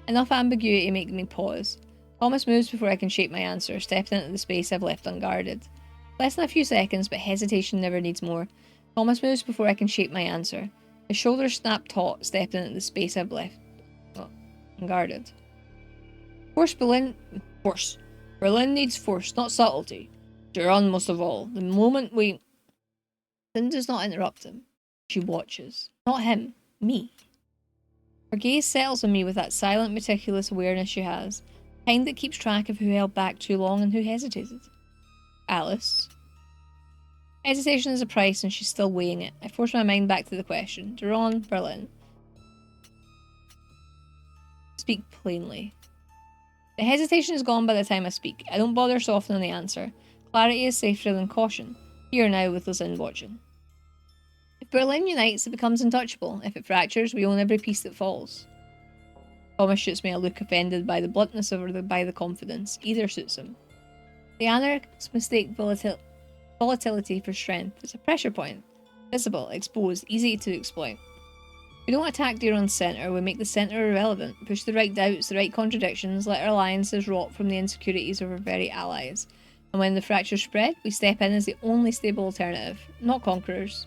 [SPEAKER 1] Enough ambiguity making me pause. Thomas moves before I can shape my answer, stepping into the space I've left unguarded. Less than a few seconds, but hesitation never needs more. Thomas moves before I can shape my answer. His shoulders snap taut, stepping into the space I've left unguarded. Force. Berlin needs force, not subtlety. Duran most of all. The moment we... Sin does not interrupt him. She watches. Not him. Me. Her gaze settles on me with that silent, meticulous awareness she has. The kind that keeps track of who held back too long and who hesitated. Alice. Hesitation is a price and she's still weighing it. I force my mind back to the question. Duran, Berlin. Speak plainly. The hesitation is gone by the time I speak. I don't bother softening the answer. Clarity is safer than caution. Here now with Lucinda watching. If Berlin unites, it becomes untouchable. If it fractures, we own every piece that falls. Thomas shoots me a look offended by the bluntness or by the confidence. Either suits him. The anarchs mistake volatility for strength. It's a pressure point. Visible, exposed, easy to exploit. We don't attack Duran's centre, we make the centre irrelevant, push the right doubts, the right contradictions, let our alliances rot from the insecurities of our very allies. And when the fractures spread, we step in as the only stable alternative, not conquerors.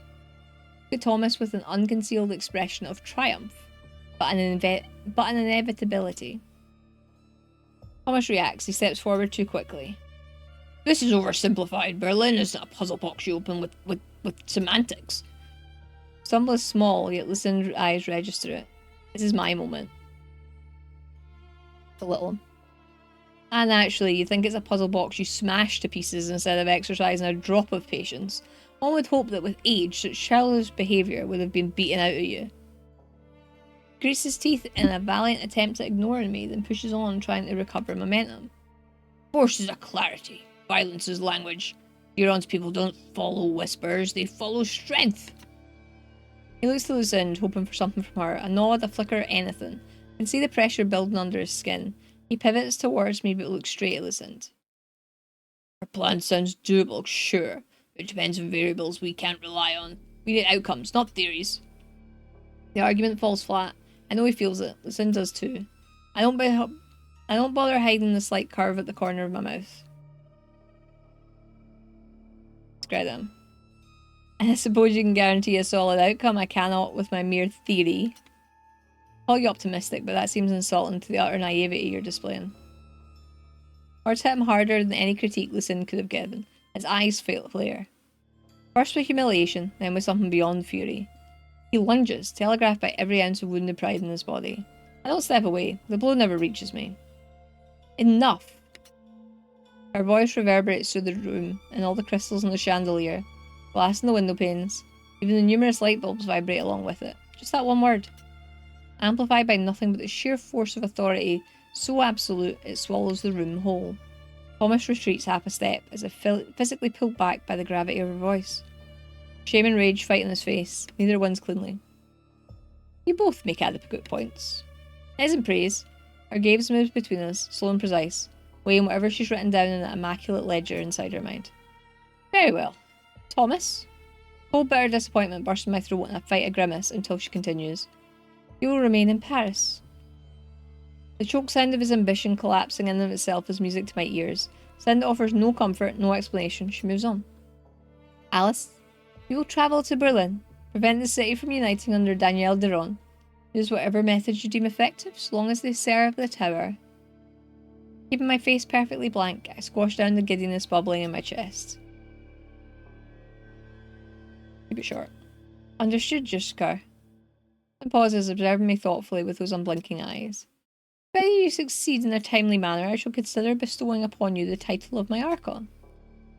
[SPEAKER 1] Look at Thomas with an unconcealed expression of triumph, but an inevitability. Thomas reacts, he steps forward too quickly. This is oversimplified. Berlin isn't a puzzle box you open with semantics. Stumble is small, yet Lucinda's eyes register it. This is my moment. A little. And actually, you think it's a puzzle box you smash to pieces instead of exercising a drop of patience. One would hope that with age, such childish behaviour would have been beaten out of you. He grits his teeth in a valiant attempt at ignoring me, then pushes on, trying to recover momentum. Force is a clarity. Violence is language. Duran's people don't follow whispers, they follow strength. He looks to Lucinda, hoping for something from her, a nod, a flicker, anything. I can see the pressure building under his skin. He pivots towards me but looks straight at Lucinda. Our plan sounds doable, sure, but it depends on variables we can't rely on. We need outcomes, not theories. The argument falls flat. I know he feels it. Lucinda does too. I don't bother hiding the slight curve at the corner of my mouth. Screw them. I suppose you can guarantee a solid outcome. I cannot with my mere theory. Call you optimistic, but that seems insulting to the utter naivety you're displaying. Words hit him harder than any critique Lucinda could have given. His eyes flare. First with humiliation, then with something beyond fury. He lunges, telegraphed by every ounce of wounded pride in his body. I don't step away. The blow never reaches me. Enough! Her voice reverberates through the room, and all the crystals in the chandelier, glass in the window panes, even the numerous light bulbs vibrate along with it. Just that one word. Amplified by nothing but the sheer force of authority, so absolute it swallows the room whole. Thomas retreats half a step, as if physically pulled back by the gravity of her voice. Shame and rage fight in his face. Neither wins cleanly. You both make adequate points. Isn't praise. Her gaze moves between us, slow and precise, weighing whatever she's written down in that immaculate ledger inside her mind. Very well. Thomas? Cold bitter disappointment bursts in my throat and I fight a grimace until she continues. You will remain in Paris. The choke sound of his ambition collapsing in and of itself is music to my ears. Cinda offers no comfort, no explanation. She moves on. Alice? We will travel to Berlin. Prevent the city from uniting under Danielle Deron. Use whatever methods you deem effective, so long as they serve the tower. Keeping my face perfectly blank, I squash down the giddiness bubbling in my chest. Keep it short. Understood, Juskar. And pauses, observing me thoughtfully with those unblinking eyes. If you succeed in a timely manner, I shall consider bestowing upon you the title of my Archon.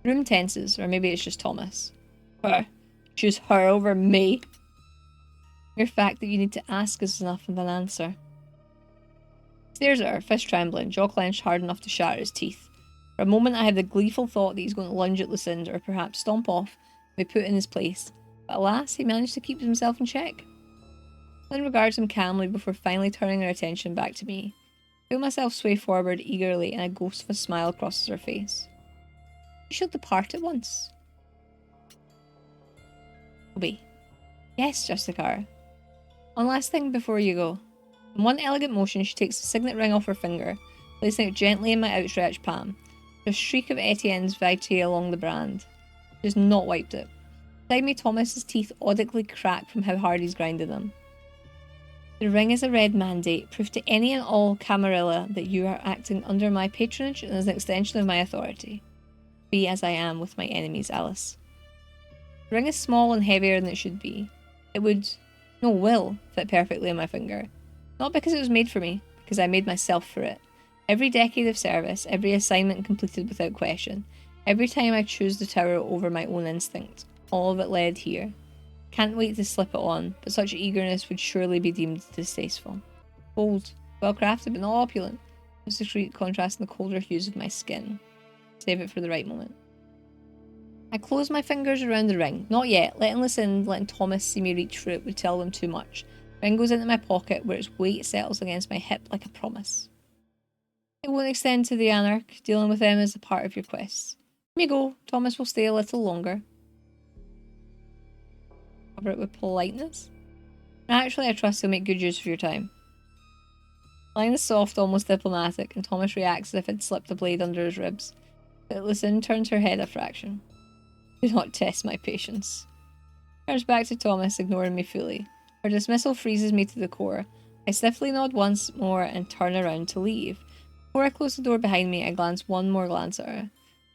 [SPEAKER 1] The room tenses, or maybe it's just Thomas. Her. Choose her over me. Mere fact that you need to ask is enough of an answer. He stares at her, fist trembling, jaw clenched hard enough to shatter his teeth. For a moment I had the gleeful thought that he's going to lunge at Lucinda, or perhaps stomp off and be put in his place. But alas, he managed to keep himself in check. Lynn regards him calmly before finally turning her attention back to me. I feel myself sway forward eagerly and a ghost of a smile crosses her face. You shall depart at once. Obey. Yes, Justicar. One last thing before you go. In one elegant motion she takes the signet ring off her finger, placing it gently in my outstretched palm. There's a shriek of Etienne's vitae along the brand. She has not wiped it. Beside me Thomas's teeth audibly crack from how hard he's grinding them. The ring is a red mandate, proof to any and all Camarilla that you are acting under my patronage and as an extension of my authority. be as I am with my enemies, Alice. The ring is small and heavier than it should be. It will fit perfectly on my finger. Not because it was made for me, because I made myself for it. Every decade of service, every assignment completed without question, every time I choose the tower over my own instinct, all of it led here. Can't wait to slip it on, but such eagerness would surely be deemed distasteful. Bold, well crafted, but not opulent. Just discreet contrast in the colder hues of my skin. Save it for the right moment. I close my fingers around the ring. Not yet. Letting Thomas see me reach for it would tell them too much. Ring goes into my pocket where its weight settles against my hip like a promise. It won't extend to the Anarch. Dealing with them is a part of your quest. Let me go. Thomas will stay a little longer. Cover it with politeness. Actually, I trust he'll make good use of your time. Line is soft, almost diplomatic, and Thomas reacts as if it slipped a blade under his ribs. But Lucinde turns her head a fraction. Do not test my patience. Turns back to Thomas, ignoring me fully. Her dismissal freezes me to the core. I stiffly nod once more and turn around to leave. Before I close the door behind me, I glance one more glance at her.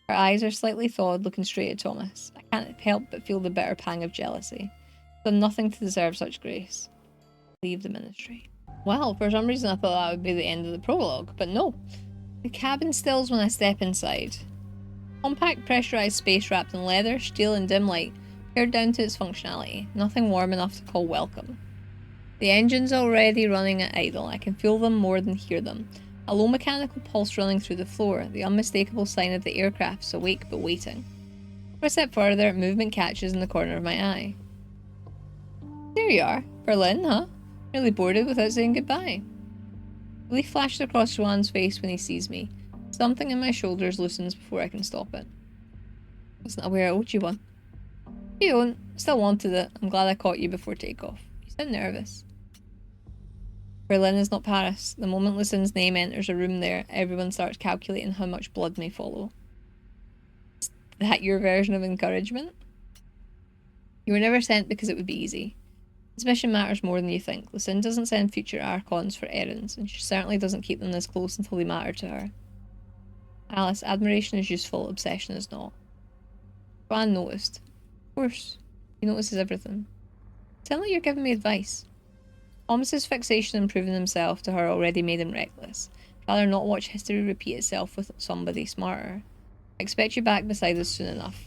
[SPEAKER 1] Her eyes are slightly thawed, looking straight at Thomas. I can't help but feel the bitter pang of jealousy. I've done nothing to deserve such grace. Leave the ministry. Well, for some reason I thought that would be the end of the prologue, but no. The cabin stills when I step inside. Compact pressurized space wrapped in leather, steel and dim light, pared down to its functionality. Nothing warm enough to call welcome. The engine's already running at idle. I can feel them more than hear them. A low mechanical pulse running through the floor, the unmistakable sign of the aircraft's awake but waiting. For a step further, movement catches in the corner of my eye. There you are. Berlin, huh? Nearly boarded without saying goodbye. Relief flashes across Joanne's face when he sees me. Something in my shoulders loosens before I can stop it. Wasn't aware I owed you one. You don't. Still wanted it. I'm glad I caught you before takeoff. You sound nervous. Berlin is not Paris. The moment Lucinde's name enters a room there, everyone starts calculating how much blood may follow. Is that your version of encouragement? You were never sent because it would be easy. This mission matters more than you think. Lucinde doesn't send future Archons for errands, and she certainly doesn't keep them this close until they matter to her. Alice, admiration is useful, obsession is not. Joanne noticed. Of course, he notices everything. Sound like you're giving me advice. Thomas's fixation on proving himself to her already made him reckless. I'd rather not watch history repeat itself with somebody smarter. I expect you back beside us soon enough.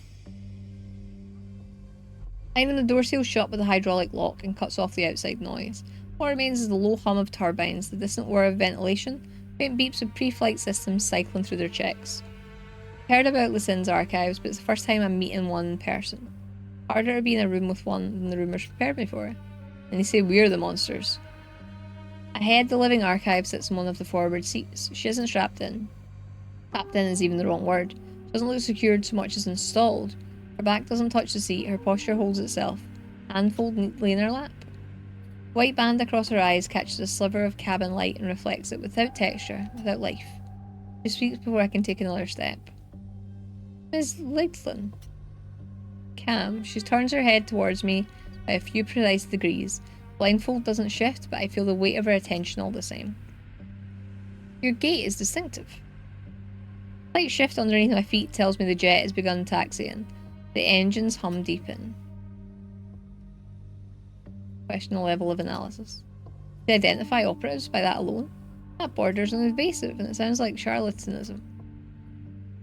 [SPEAKER 1] Behind him, the door seals shut with a hydraulic lock and cuts off the outside noise. What remains is the low hum of turbines, the distant whir of ventilation, faint beeps of pre-flight systems cycling through their checks. I heard about Lucinde's archives, but it's the first time I'm meeting one in person. Harder to be in a room with one than the rumours prepared me for. And they say we're the monsters. Ahead, the living archive sits in one of the forward seats. She isn't strapped in. Tapped in is even the wrong word. She doesn't look secured so much as installed. Her back doesn't touch the seat, her posture holds itself. Hand folded neatly in her lap. The white band across her eyes catches a sliver of cabin light and reflects it without texture, without life. She speaks before I can take another step. Miss Lightland. Calm, she turns her head towards me by a few precise degrees. Blindfold doesn't shift, but I feel the weight of her attention all the same. Your gait is distinctive. A slight shift underneath my feet tells me the jet has begun taxiing. The engines hum deepen. Question the level of analysis. To identify operatives by that alone? That borders on evasive, and it sounds like charlatanism.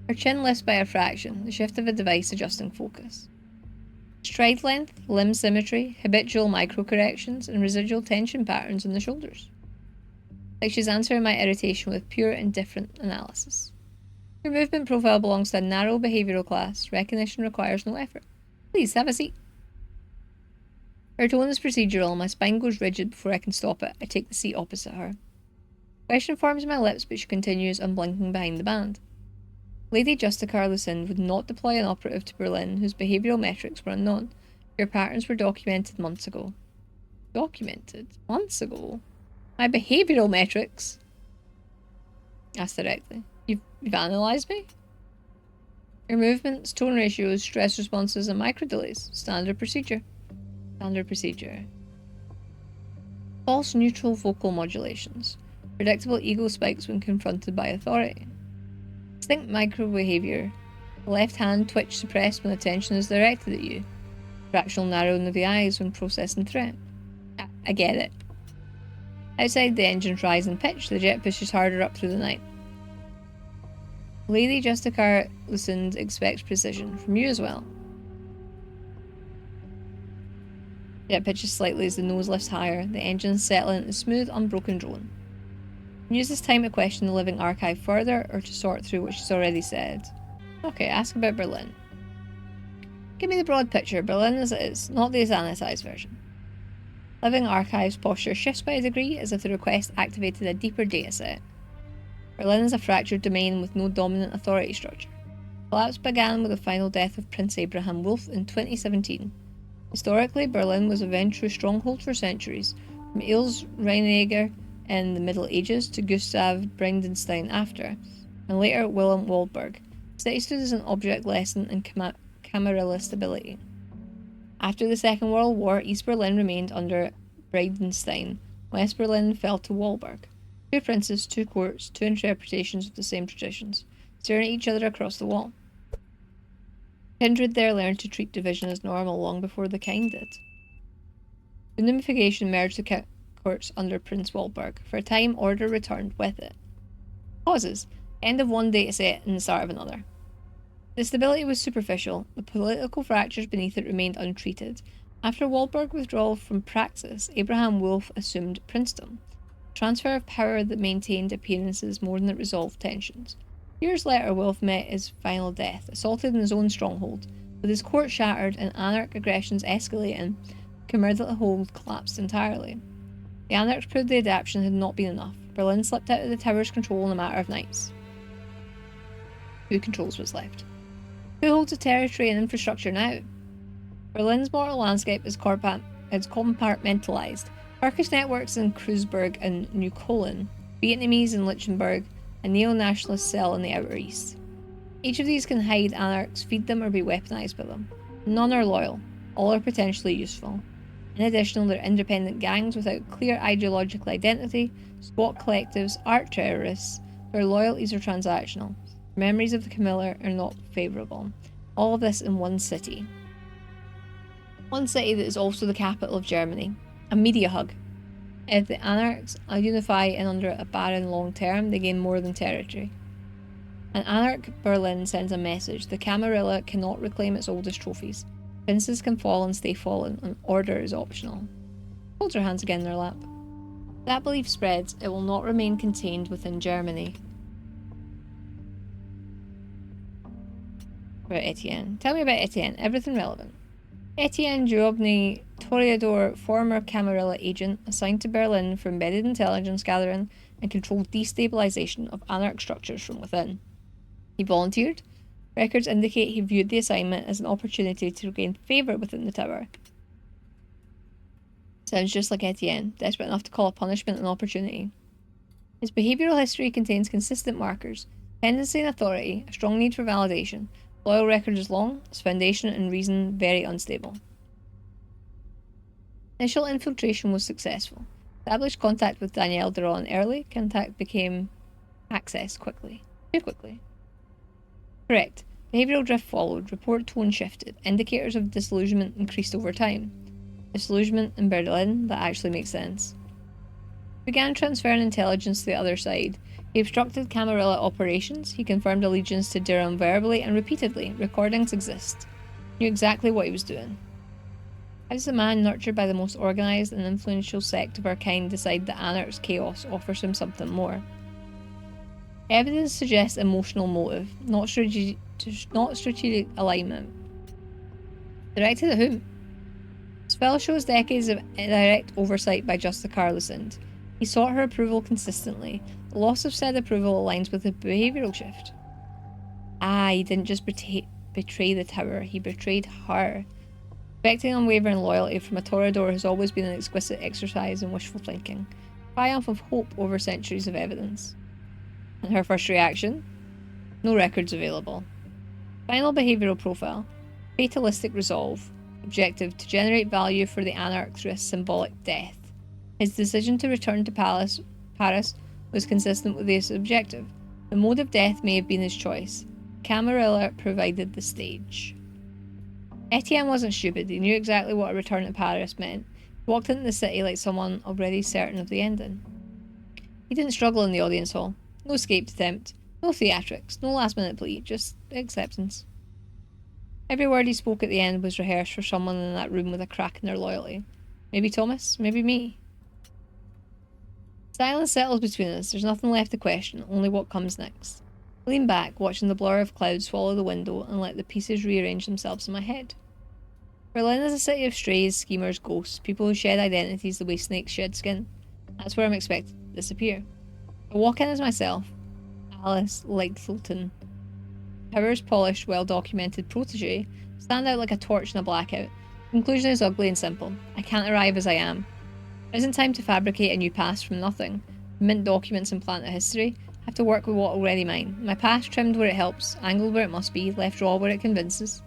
[SPEAKER 1] Her chin lifts by a fraction, the shift of a device adjusting focus. Stride length, limb symmetry, habitual micro-corrections, and residual tension patterns in the shoulders. Like she's answering my irritation with pure, indifferent analysis. Your movement profile belongs to a narrow behavioural class. Recognition requires no effort. Please, have a seat. Her tone is procedural. My spine goes rigid before I can stop it. I take the seat opposite her. Question forms in my lips, but she continues, unblinking behind the band. Lady Justicar Lucinde would not deploy an operative to Berlin whose behavioural metrics were unknown. Your patterns were documented months ago. Documented? Months ago? My behavioural metrics? Asked directly. You've analysed me? Your movements, tone ratios, stress responses, and micro delays. Standard procedure. Standard procedure. False neutral vocal modulations. Predictable ego spikes when confronted by authority. Distinct micro behaviour. The left hand twitch suppressed when attention is directed at you. Fractional narrowing of the eyes when processing threat. I get it. Outside the engine's rise in pitch, the jet pushes harder up through the night. Lady Justicar Lucinda expects precision. From you as well. Jet pitches slightly as the nose lifts higher, the engine settling into smooth, unbroken drone. Use this time to question the living archive further, or to sort through what she's already said. Okay, ask about Berlin. Give me the broad picture, Berlin as it is, not the ananised version. Living archives posture shifts by a degree as if the request activated a deeper dataset. Berlin is a fractured domain with no dominant authority structure. Collapse began with the final death of Prince Abraham Wolf in 2017. Historically, Berlin was a Ventru stronghold for centuries, from Eils Rheinegger in the Middle Ages to Gustav Brindenstein after, and later Wilhelm Waldburg. The city stood as an object lesson in Camarilla stability. After the Second World War, East Berlin remained under Brindenstein. West Berlin fell to Waldburg. Two princes, two courts, two interpretations of the same traditions, staring at each other across the wall. Kindred there learned to treat division as normal long before the kind did. Unification merged the courts under Prince Waldburg. For a time, order returned with it. Pauses. End of one dataset and the start of another. The stability was superficial. The political fractures beneath it remained untreated. After Waldburg's withdrawal from Praxis, Abraham Wolf assumed princedom. Transfer of power that maintained appearances more than it resolved tensions. Years later, Wolf met his final death, assaulted in his own stronghold. With his court shattered and anarch aggressions escalating, Camarilla hold collapsed entirely. The anarchs proved the adaptation had not been enough. Berlin slipped out of the tower's control in a matter of nights. Who controls what's left? Who holds the territory and infrastructure now? Berlin's mortal landscape is compartmentalised. Turkish networks in Kreuzberg and Neukölln, Vietnamese in Lichtenberg, a neo-nationalist cell in the Outer East. Each of these can hide anarchs, feed them, or be weaponized by them. None are loyal. All are potentially useful. In addition, they're independent gangs without clear ideological identity, squat collectives, art terrorists. Their loyalties are transactional. Memories of the Camilla are not favourable. All of this in one city. One city that is also the capital of Germany. A media hub. If the anarchs unify in under a barren long term, they gain more than territory. An anarch Berlin sends a message: the Camarilla cannot reclaim its oldest trophies. Princes can fall and stay fallen, and order is optional. Holds her hands again in her lap. If that belief spreads, it will not remain contained within Germany. About Etienne. Tell me about Etienne. Everything relevant. Etienne Giovanni Toreador, former Camarilla agent, assigned to Berlin for embedded intelligence gathering and controlled destabilization of anarch structures from within. He volunteered. Records indicate he viewed the assignment as an opportunity to gain favour within the tower. Sounds just like Etienne, desperate enough to call a punishment an opportunity. His behavioural history contains consistent markers: tendency and authority, a strong need for validation. Loyal record is long, his foundation and reason very unstable. Initial infiltration was successful. Established contact with Danielle Deron early, contact became access quickly. Too quickly. Correct. Behavioural drift followed, report tone shifted, indicators of disillusionment increased over time. Disillusionment in Berlin, that actually makes sense. Began transferring intelligence to the other side. He obstructed Camarilla operations, he confirmed allegiance to Durham verbally and repeatedly. Recordings exist. Knew exactly what he was doing. How does a man nurtured by the most organised and influential sect of our kind decide that anarch's chaos offers him something more? Evidence suggests emotional motive, not strategic alignment. Directed at whom? Spell shows decades of direct oversight by Justicar Lucinda. He sought her approval consistently. The loss of said approval aligns with a behavioural shift. He didn't just betray the tower, he betrayed her. Expecting unwavering loyalty from a Toreador has always been an exquisite exercise in wishful thinking. Triumph of hope over centuries of evidence. And her first reaction? No records available. Final behavioural profile. Fatalistic resolve. Objective: to generate value for the anarch through a symbolic death. His decision to return to Paris was consistent with this objective. The mode of death may have been his choice. Camarilla provided the stage. Etienne wasn't stupid. He knew exactly what a return to Paris meant. He walked into the city like someone already certain of the ending. He didn't struggle in the audience hall. No escape attempt. No theatrics. No last-minute plea. Just acceptance. Every word he spoke at the end was rehearsed for someone in that room with a crack in their loyalty. Maybe Thomas. Maybe me. Silence settles between us. There's nothing left to question. Only what comes next. I lean back, watching the blur of clouds swallow the window and let the pieces rearrange themselves in my head. Berlin is a city of strays, schemers, ghosts, people who shed identities the way snakes shed skin. That's where I'm expected to disappear. I walk in as myself, Alice Lightfulton. Power's polished, well-documented protege stand out like a torch in a blackout. The conclusion is ugly and simple. I can't arrive as I am. There isn't time to fabricate a new past from nothing, mint documents and plant a history. I have to work with what already mine. My past trimmed where it helps, angled where it must be, left raw where it convinces.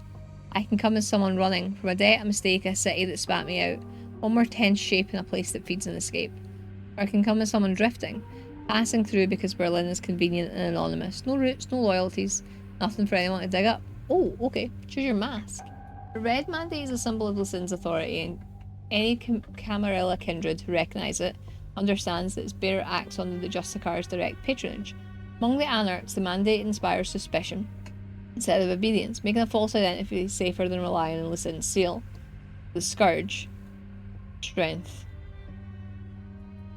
[SPEAKER 1] I can come as someone running from a debt, a mistake, a city that spat me out, one more tense shape in a place that feeds an escape. Or I can come as someone drifting, passing through because Berlin is convenient and anonymous. No roots, no loyalties, nothing for anyone to dig up. Oh, okay, choose your mask. The red mandate is a symbol of Lucin's authority, and any Camarilla kindred who recognise it understands that its bearer acts under the Justicar's direct patronage. Among the anarchs, the mandate inspires suspicion instead of obedience, making a false identity safer than relying on Lucin's seal. The Scourge, strength.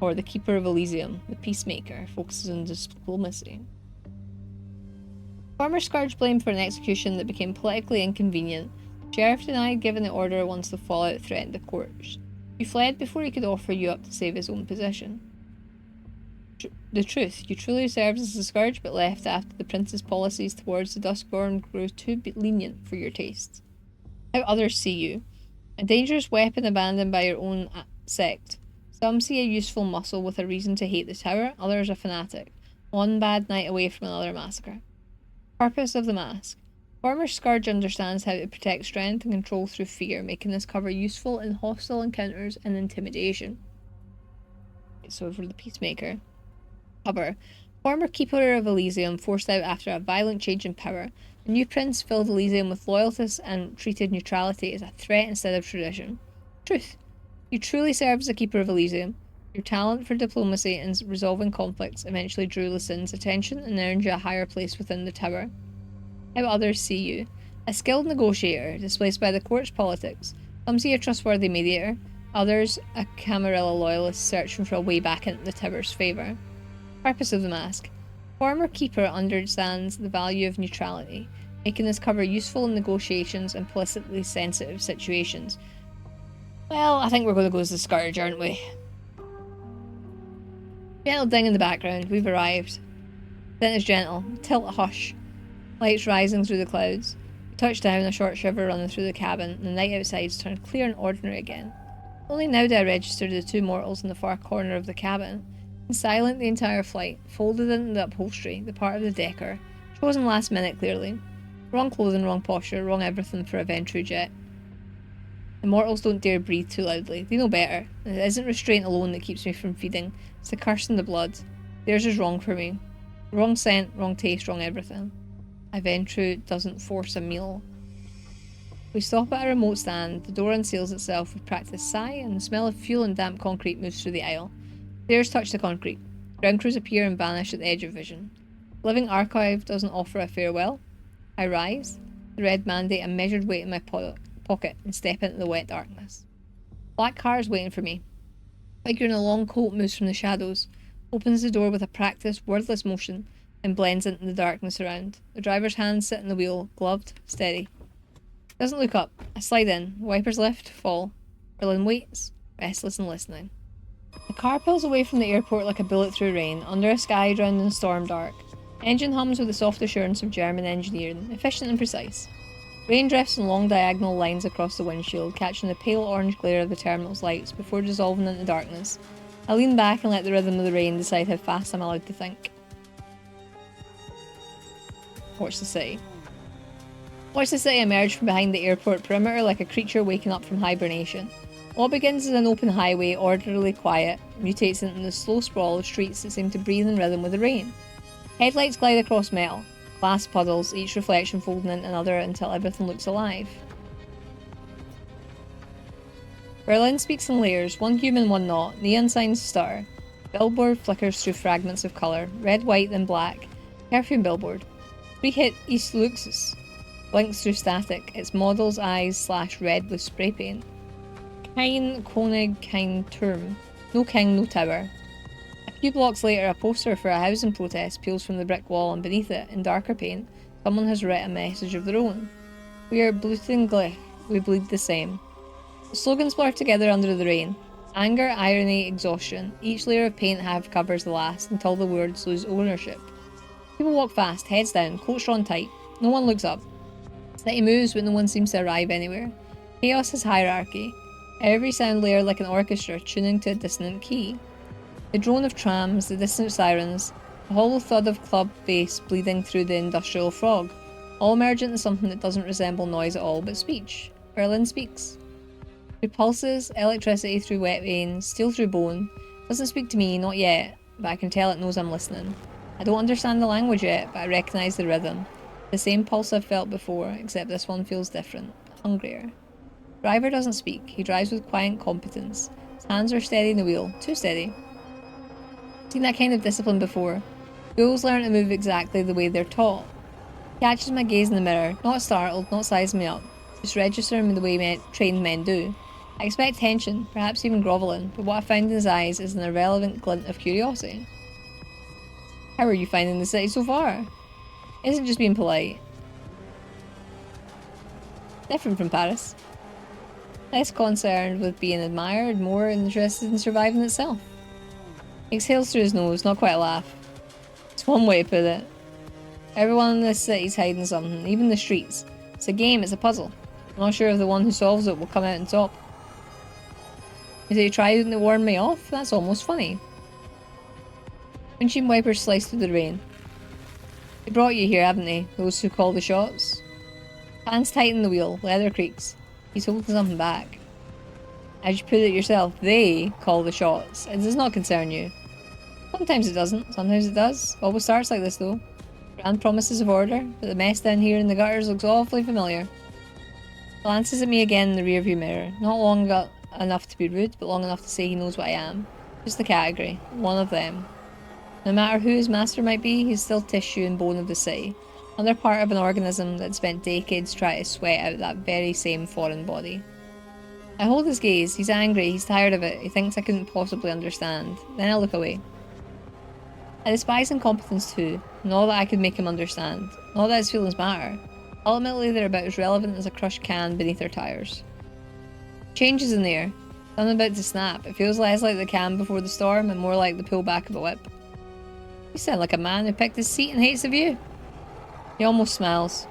[SPEAKER 1] Or the Keeper of Elysium, the peacemaker, focuses on diplomacy. Former Scourge blamed for an execution that became politically inconvenient. The sheriff denied giving the order once the fallout threatened the courts. He fled before he could offer you up to save his own position. The truth, you truly served as a Scourge but left after the prince's policies towards the Duskborn grew too lenient for your tastes. How others see you. A dangerous weapon abandoned by your own sect. Some see a useful muscle with a reason to hate the tower, others a fanatic. One bad night away from another massacre. Purpose of the mask. Former Scourge understands how to protect strength and control through fear, making this cover useful in hostile encounters and intimidation. So for the Peacemaker. Cover. Former Keeper of Elysium forced out after a violent change in power. The new prince filled Elysium with loyalties and treated neutrality as a threat instead of tradition. Truth. You truly served as a Keeper of Elysium. Your talent for diplomacy and resolving conflicts eventually drew Lucin's attention and earned you a higher place within the tower. How others see you. A skilled negotiator, displaced by the court's politics. Some see a trustworthy mediator, others a Camarilla loyalist searching for a way back into the tower's favour. Purpose of the mask. Former Keeper understands the value of neutrality, making this cover useful in negotiations and politically sensitive situations. Well, I think we're going to go as the Scourge, aren't we? Gentle ding in the background. We've arrived. Then it's gentle. Tilt a hush. Lights rising through the clouds. We touch down, a short shiver running through the cabin, and the night outside's turned clear and ordinary again. Only now do I register the two mortals in the far corner of the cabin. And silent the entire flight, folded into the upholstery, the part of the decor. Chosen last minute, clearly. Wrong clothing, wrong posture, wrong everything for a Ventru jet. The mortals don't dare breathe too loudly. They know better. And it isn't restraint alone that keeps me from feeding. It's the curse in the blood. Theirs is wrong for me. Wrong scent, wrong taste, wrong everything. A Ventru doesn't force a meal. We stop at a remote stand. The door unseals itself with practiced sigh, and the smell of fuel and damp concrete moves through the aisle. Stairs touch the concrete. Ground crews appear and vanish at the edge of vision. Living archive doesn't offer a farewell. I rise, the red mandate a measured weight in my pocket, and step into the wet darkness. Black car is waiting for me. Figure in a long coat moves from the shadows, opens the door with a practiced, wordless motion, and blends into the darkness around. The driver's hands sit on the wheel, gloved, steady. Doesn't look up. I slide in. Wipers lift, fall. Berlin waits, restless and listening. The car pulls away from the airport like a bullet through rain, under a sky drowned in storm dark. Engine hums with the soft assurance of German engineering, efficient and precise. Rain drifts in long diagonal lines across the windshield, catching the pale orange glare of the terminal's lights before dissolving into darkness. I lean back and let the rhythm of the rain decide how fast I'm allowed to think. Watch the city. Watch the city emerge from behind the airport perimeter like a creature waking up from hibernation. What begins as an open highway, orderly quiet, mutates into the slow sprawl of streets that seem to breathe in rhythm with the rain. Headlights glide across metal. Glass puddles, each reflection folding into another until everything looks alive. Berlin speaks in layers, one human, one not. Neon signs stutter. Billboard flickers through fragments of colour. Red, white, then black. Perfume billboard. We hit East Luxus. Blinks through static. Its model's eyes slash red with spray paint. Kein Konig, kein Turm. No king, no tower. A few blocks later, a poster for a housing protest peels from the brick wall, and beneath it, in darker paint, someone has written a message of their own. We are bluten gleich. We bleed the same. The slogans blur together under the rain. Anger, irony, exhaustion. Each layer of paint half covers the last until the words lose ownership. People walk fast, heads down, coats drawn tight. No one looks up. City moves, but no one seems to arrive anywhere. Chaos has hierarchy. Every sound layer like an orchestra tuning to a dissonant key. The drone of trams, the distant sirens, the hollow thud of club bass bleeding through the industrial frog, all merge into something that doesn't resemble noise at all but speech. Berlin speaks. Through pulses, electricity through wet veins, steel through bone. Doesn't speak to me, not yet, but I can tell it knows I'm listening. I don't understand the language yet, but I recognise the rhythm. The same pulse I've felt before, except this one feels different, hungrier. Driver doesn't speak, he drives with quiet competence. His hands are steady in the wheel, too steady. Seen that kind of discipline before. Fools learn to move exactly the way they're taught. He catches my gaze in the mirror, not startled, not sizing me up, just registering me the way trained men do. I expect tension, perhaps even grovelling, but what I found in his eyes is an irrelevant glint of curiosity. How are you finding the city so far? Isn't just being polite. Different from Paris. Less concerned with being admired, more interested in surviving itself. Exhales through his nose, not quite a laugh. It's one way to put it. Everyone in this city's hiding something, even the streets. It's a game, it's a puzzle. I'm not sure if the one who solves it will come out on top. Is he trying to warn me off? That's almost funny. Windshield wipers slice through the rain. They brought you here, haven't they? Those who call the shots? Hands tighten the wheel, leather creaks. He's holding something back. As you put it yourself, they call the shots. It does not concern you. Sometimes it doesn't, sometimes it does. Always starts like this though. Grand promises of order, but the mess down here in the gutters looks awfully familiar. Glances at me again in the rearview mirror. Not long enough to be rude, but long enough to say he knows what I am. Just the category. One of them. No matter who his master might be, he's still tissue and bone of the city. Another part of an organism that spent decades trying to sweat out that very same foreign body. I hold his gaze. He's angry, he's tired of it, he thinks I couldn't possibly understand. Then I look away. I despise incompetence too, not that I could make him understand, not that his feelings matter. Ultimately they're about as relevant as a crushed can beneath our tyres. Change is in the air. Something about to snap. It feels less like the can before the storm and more like the pullback of a whip. You sound like a man who picked his seat and hates the view. He almost smiles.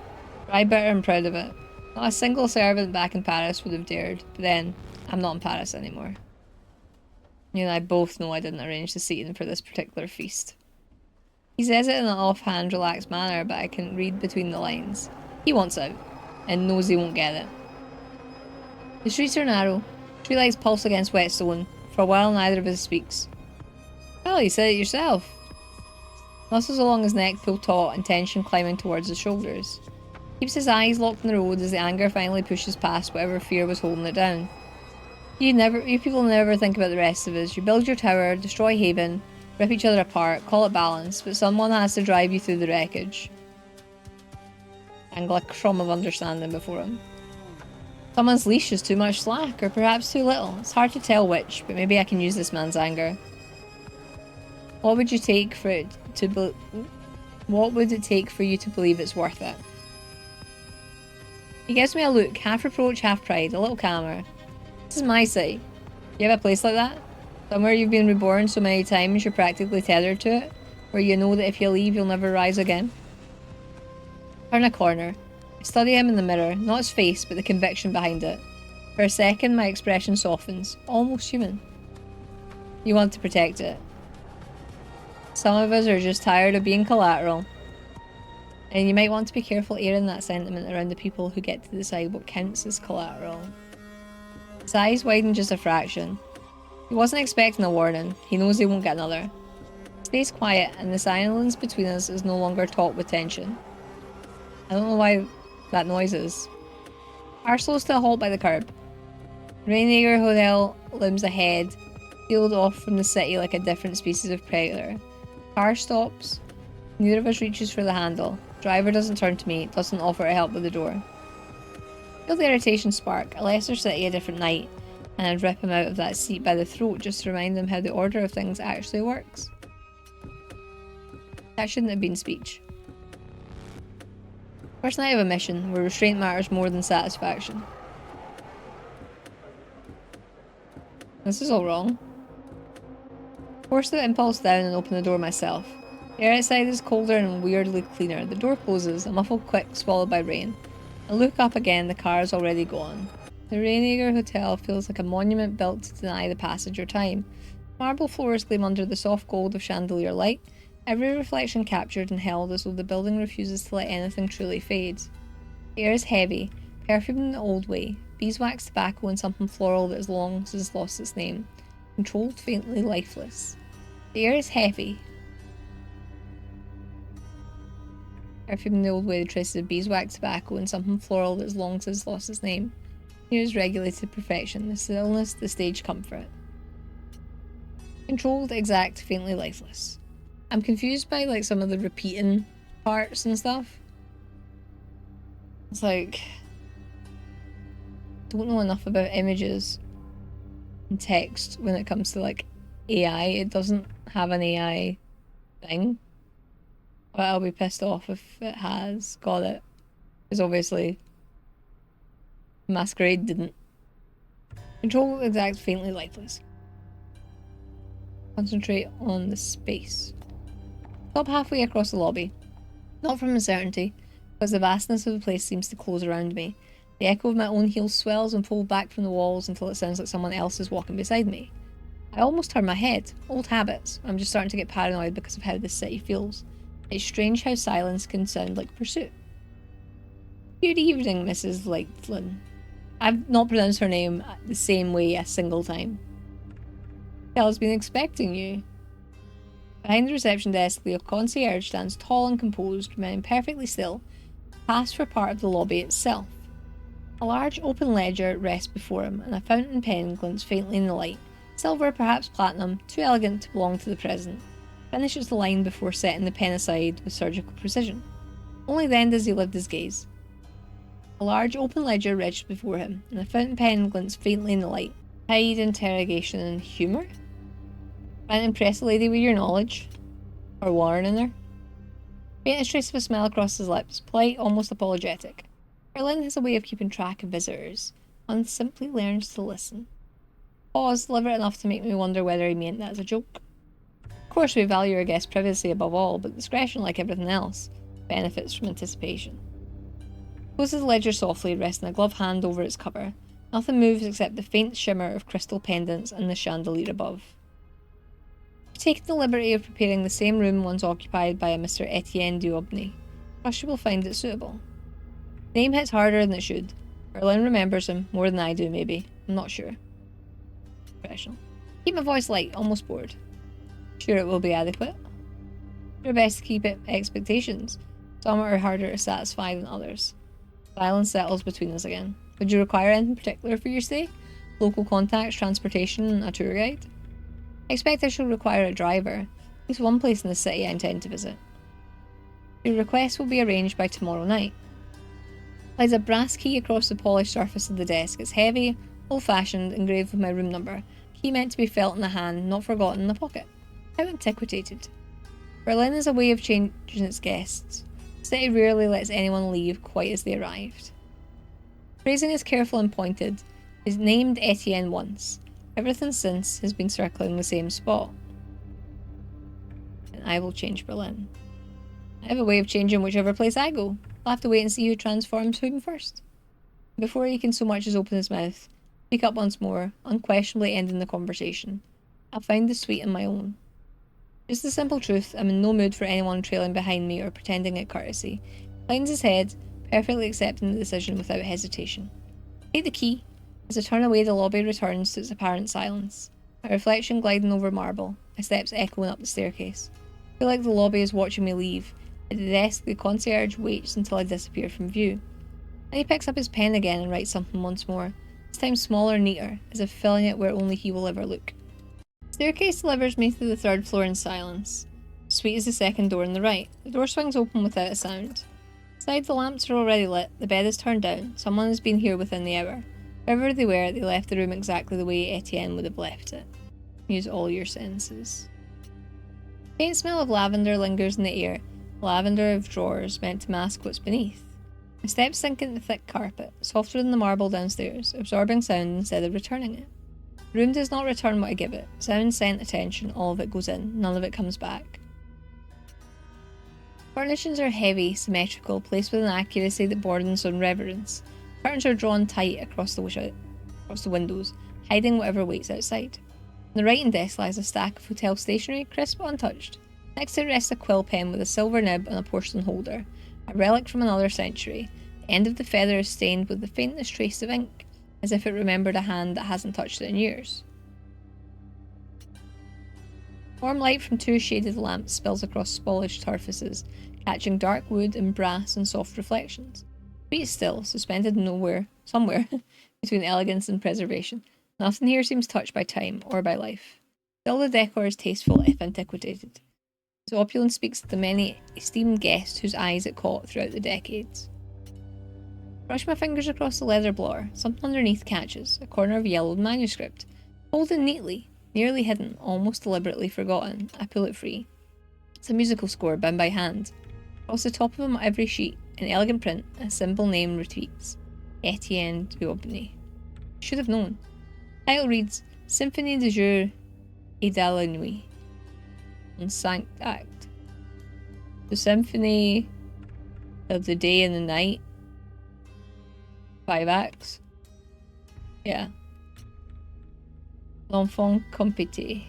[SPEAKER 1] Dry, bitter and proud of it. Not a single servant back in Paris would have dared, but then, I'm not in Paris anymore. You and I both know I didn't arrange the seating for this particular feast. He says it in an offhand, relaxed manner, but I can read between the lines. He wants out, and knows he won't get it. The streets are narrow. Streetlights pulse against wet stone. For a while neither of us speaks. Well, you said it yourself. Muscles along his neck pull taut and tension climbing towards his shoulders. Keeps his eyes locked on the road as the anger finally pushes past whatever fear was holding it down. You people never think about the rest of us. You build your tower, destroy Haven, rip each other apart, call it balance, but someone has to drive you through the wreckage. Angle a crumb of understanding before him. Someone's leash is too much slack, or perhaps too little. It's hard to tell which, but maybe I can use this man's anger. What would it take for you to believe it's worth it? He gives me a look, half reproach, half pride, a little calmer. This is my city. You have a place like that? Somewhere you've been reborn so many times you're practically tethered to it? Where you know that if you leave you'll never rise again? Turn a corner. I study him in the mirror, not his face but the conviction behind it. For a second my expression softens, almost human. You want to protect it. Some of us are just tired of being collateral. And you might want to be careful airing that sentiment around the people who get to decide what counts as collateral. His eyes widen just a fraction. He wasn't expecting a warning. He knows he won't get another. He stays quiet and the silence between us is no longer taut with tension. I don't know why that noise is. Car slows to a halt by the curb. Rainiger Hotel looms ahead, sealed off from the city like a different species of predator. Car stops. Neither of us reaches for the handle. Driver doesn't turn to me, doesn't offer to help with the door. Feel the irritation spark. A lesser city, a different night, and I'd rip him out of that seat by the throat just to remind him how the order of things actually works. That shouldn't have been speech. First night of a mission, where restraint matters more than satisfaction. This is all wrong. Force the impulse down and open the door myself. The air outside is colder and weirdly cleaner. The door closes, a muffled click swallowed by rain. I look up again, the car is already gone. The Rainiger Hotel feels like a monument built to deny the passage of time. Marble floors gleam under the soft gold of chandelier light, every reflection captured and held as though the building refuses to let anything truly fade. The air is heavy, perfumed in the old way, beeswax tobacco and something floral that has long since lost its name, controlled, faintly lifeless. The air is heavy. Perfumed in the old way, the traces of beeswax tobacco and something floral that has long since lost its name. Here is regulated perfection, the stillness, the stage comfort. Controlled, exact, faintly lifeless. I'm confused by like some of the repeating parts and stuff. It's like, don't know enough about images and text when it comes to like AI. It doesn't have an AI thing. But I'll be pissed off if it has got it. Because obviously Masquerade didn't. Control exact, faintly lifeless. Concentrate on the space. Stop halfway across the lobby. Not from uncertainty, because the vastness of the place seems to close around me. The echo of my own heels swells and pulls back from the walls until it sounds like someone else is walking beside me. I almost turn my head. Old habits. I'm just starting to get paranoid because of how this city feels. It's strange how silence can sound like pursuit. Good evening, Mrs. Lightflin. I've not pronounced her name the same way a single time. Kel's been expecting you. Behind the reception desk, the concierge stands tall and composed, remaining perfectly still, passed for part of the lobby itself. A large open ledger rests before him, and a fountain pen glints faintly in the light. Silver, perhaps platinum, too elegant to belong to the present. Finishes the line before setting the pen aside with surgical precision. Only then does he lift his gaze. A large open ledger rests before him, and a fountain pen glints faintly in the light. Hide, interrogation, and humour? Trying to impress a lady with your knowledge? Or warning her? Faintest trace of a smile across his lips, polite, almost apologetic. Berlin has a way of keeping track of visitors. One simply learns to listen. Pause, deliberate enough to make me wonder whether he meant that as a joke. Of course, we value our guests' privacy above all, but discretion, like everything else, benefits from anticipation. Closes the ledger softly, resting a gloved hand over its cover. Nothing moves except the faint shimmer of crystal pendants and the chandelier above. We've taken the liberty of preparing the same room once occupied by a Mr. Etienne d'Aubigny. Trust you will find it suitable. The name hits harder than it should. Berlin remembers him, more than I do maybe. I'm not sure. Professional. Keep my voice light, almost bored. Sure it will be adequate. Do your best to keep it expectations. Some are harder to satisfy than others. Silence settles between us again. Would you require anything particular for your stay? Local contacts, transportation, and a tour guide? I expect I shall require a driver. At least one place in the city I intend to visit. Your request will be arranged by tomorrow night. Lies a brass key across the polished surface of the desk. It's heavy, old-fashioned, engraved with my room number. Key meant to be felt in the hand, not forgotten in the pocket. How antiquated. Berlin is a way of changing its guests. The city rarely lets anyone leave quite as they arrived. Phrasing is careful and pointed. Is named Etienne once. Everything since has been circling the same spot. And I will change Berlin. I have a way of changing whichever place I go. I'll have to wait and see who transforms whom first. Before he can so much as open his mouth, speak up once more, unquestionably ending the conversation. I'll find the sweet in my own. Just the simple truth, I'm in no mood for anyone trailing behind me or pretending at courtesy. Inclines his head, perfectly accepting the decision without hesitation. Take the key. As I turn away, the lobby returns to its apparent silence. My reflection gliding over marble, my steps echoing up the staircase. I feel like the lobby is watching me leave, At the desk, the concierge waits until I disappear from view. Then he picks up his pen again and writes something once more, this time smaller and neater, as if filling it where only he will ever look. The staircase delivers me to the 3rd floor in silence. The suite is the second door on the right. The door swings open without a sound. Inside, the lamps are already lit, the bed is turned down, someone has been here within the hour. Whoever they were, they left the room exactly the way Etienne would have left it. Use all your senses. The faint smell of lavender lingers in the air, lavender of drawers meant to mask what's beneath. My steps sink into the thick carpet, softer than the marble downstairs, absorbing sound instead of returning it. The room does not return what I give it. Sound, scent, attention, all of it goes in, none of it comes back. Furnishings are heavy, symmetrical, placed with an accuracy that borders on reverence. Curtains are drawn tight across the windows, hiding whatever waits outside. On the writing desk lies a stack of hotel stationery, crisp but untouched. Next to it rests a quill pen with a silver nib and a porcelain holder, a relic from another century. The end of the feather is stained with the faintest trace of ink, as if it remembered a hand that hasn't touched it in years. Warm light from 2 shaded lamps spills across polished surfaces, catching dark wood and brass and soft reflections. The suite is still, suspended somewhere between elegance and preservation. Nothing here seems touched by time or by life. Still, the decor is tasteful if antiquated. Its opulence speaks of the many esteemed guests whose eyes it caught throughout the decades. Brush my fingers across the leather blotter. Something underneath catches, a corner of yellowed manuscript. Folded neatly, nearly hidden, almost deliberately forgotten. I pull it free. It's a musical score bound by hand. Across the top of every sheet, in elegant print, a simple name repeats. Etienne d'Aubigny. Should have known. The title reads Symphonie du jour et de la nuit. On 5 acts. The Symphony of the Day and the Night. 5 acts. Yeah. L'enfant compété.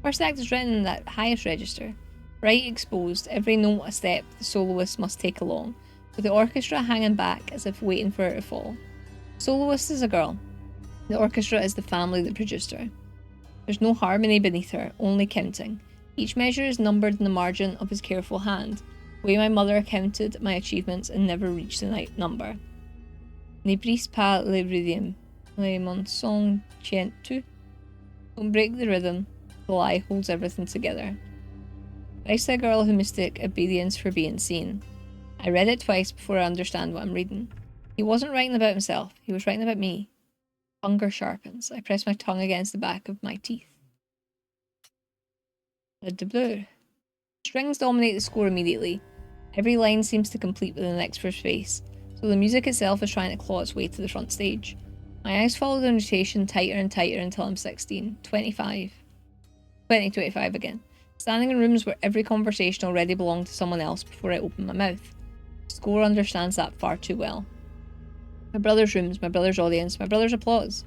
[SPEAKER 1] First act is written in that highest register. Bright, exposed, every note a step the soloist must take along, with the orchestra hanging back as if waiting for her to fall. The soloist is a girl. The orchestra is the family that produced her. There's no harmony beneath her, only counting. Each measure is numbered in the margin of his careful hand, the way my mother counted my achievements and never reached the number. Ne brise pas le rythme, le mensonge tient tout. Don't break the rhythm, the lie holds everything together. Writes a girl who mistook obedience for being seen. I read it twice before I understand what I'm reading. He wasn't writing about himself, he was writing about me. Hunger sharpens. I press my tongue against the back of my teeth. Le doubleur. Strings dominate the score immediately. Every line seems to complete with the next first space, so the music itself is trying to claw its way to the front stage. My eyes follow the notation tighter and tighter until I'm 16, 25. 25 again. Standing in rooms where every conversation already belonged to someone else before I open my mouth. The score understands that far too well. My brother's rooms, my brother's audience, my brother's applause.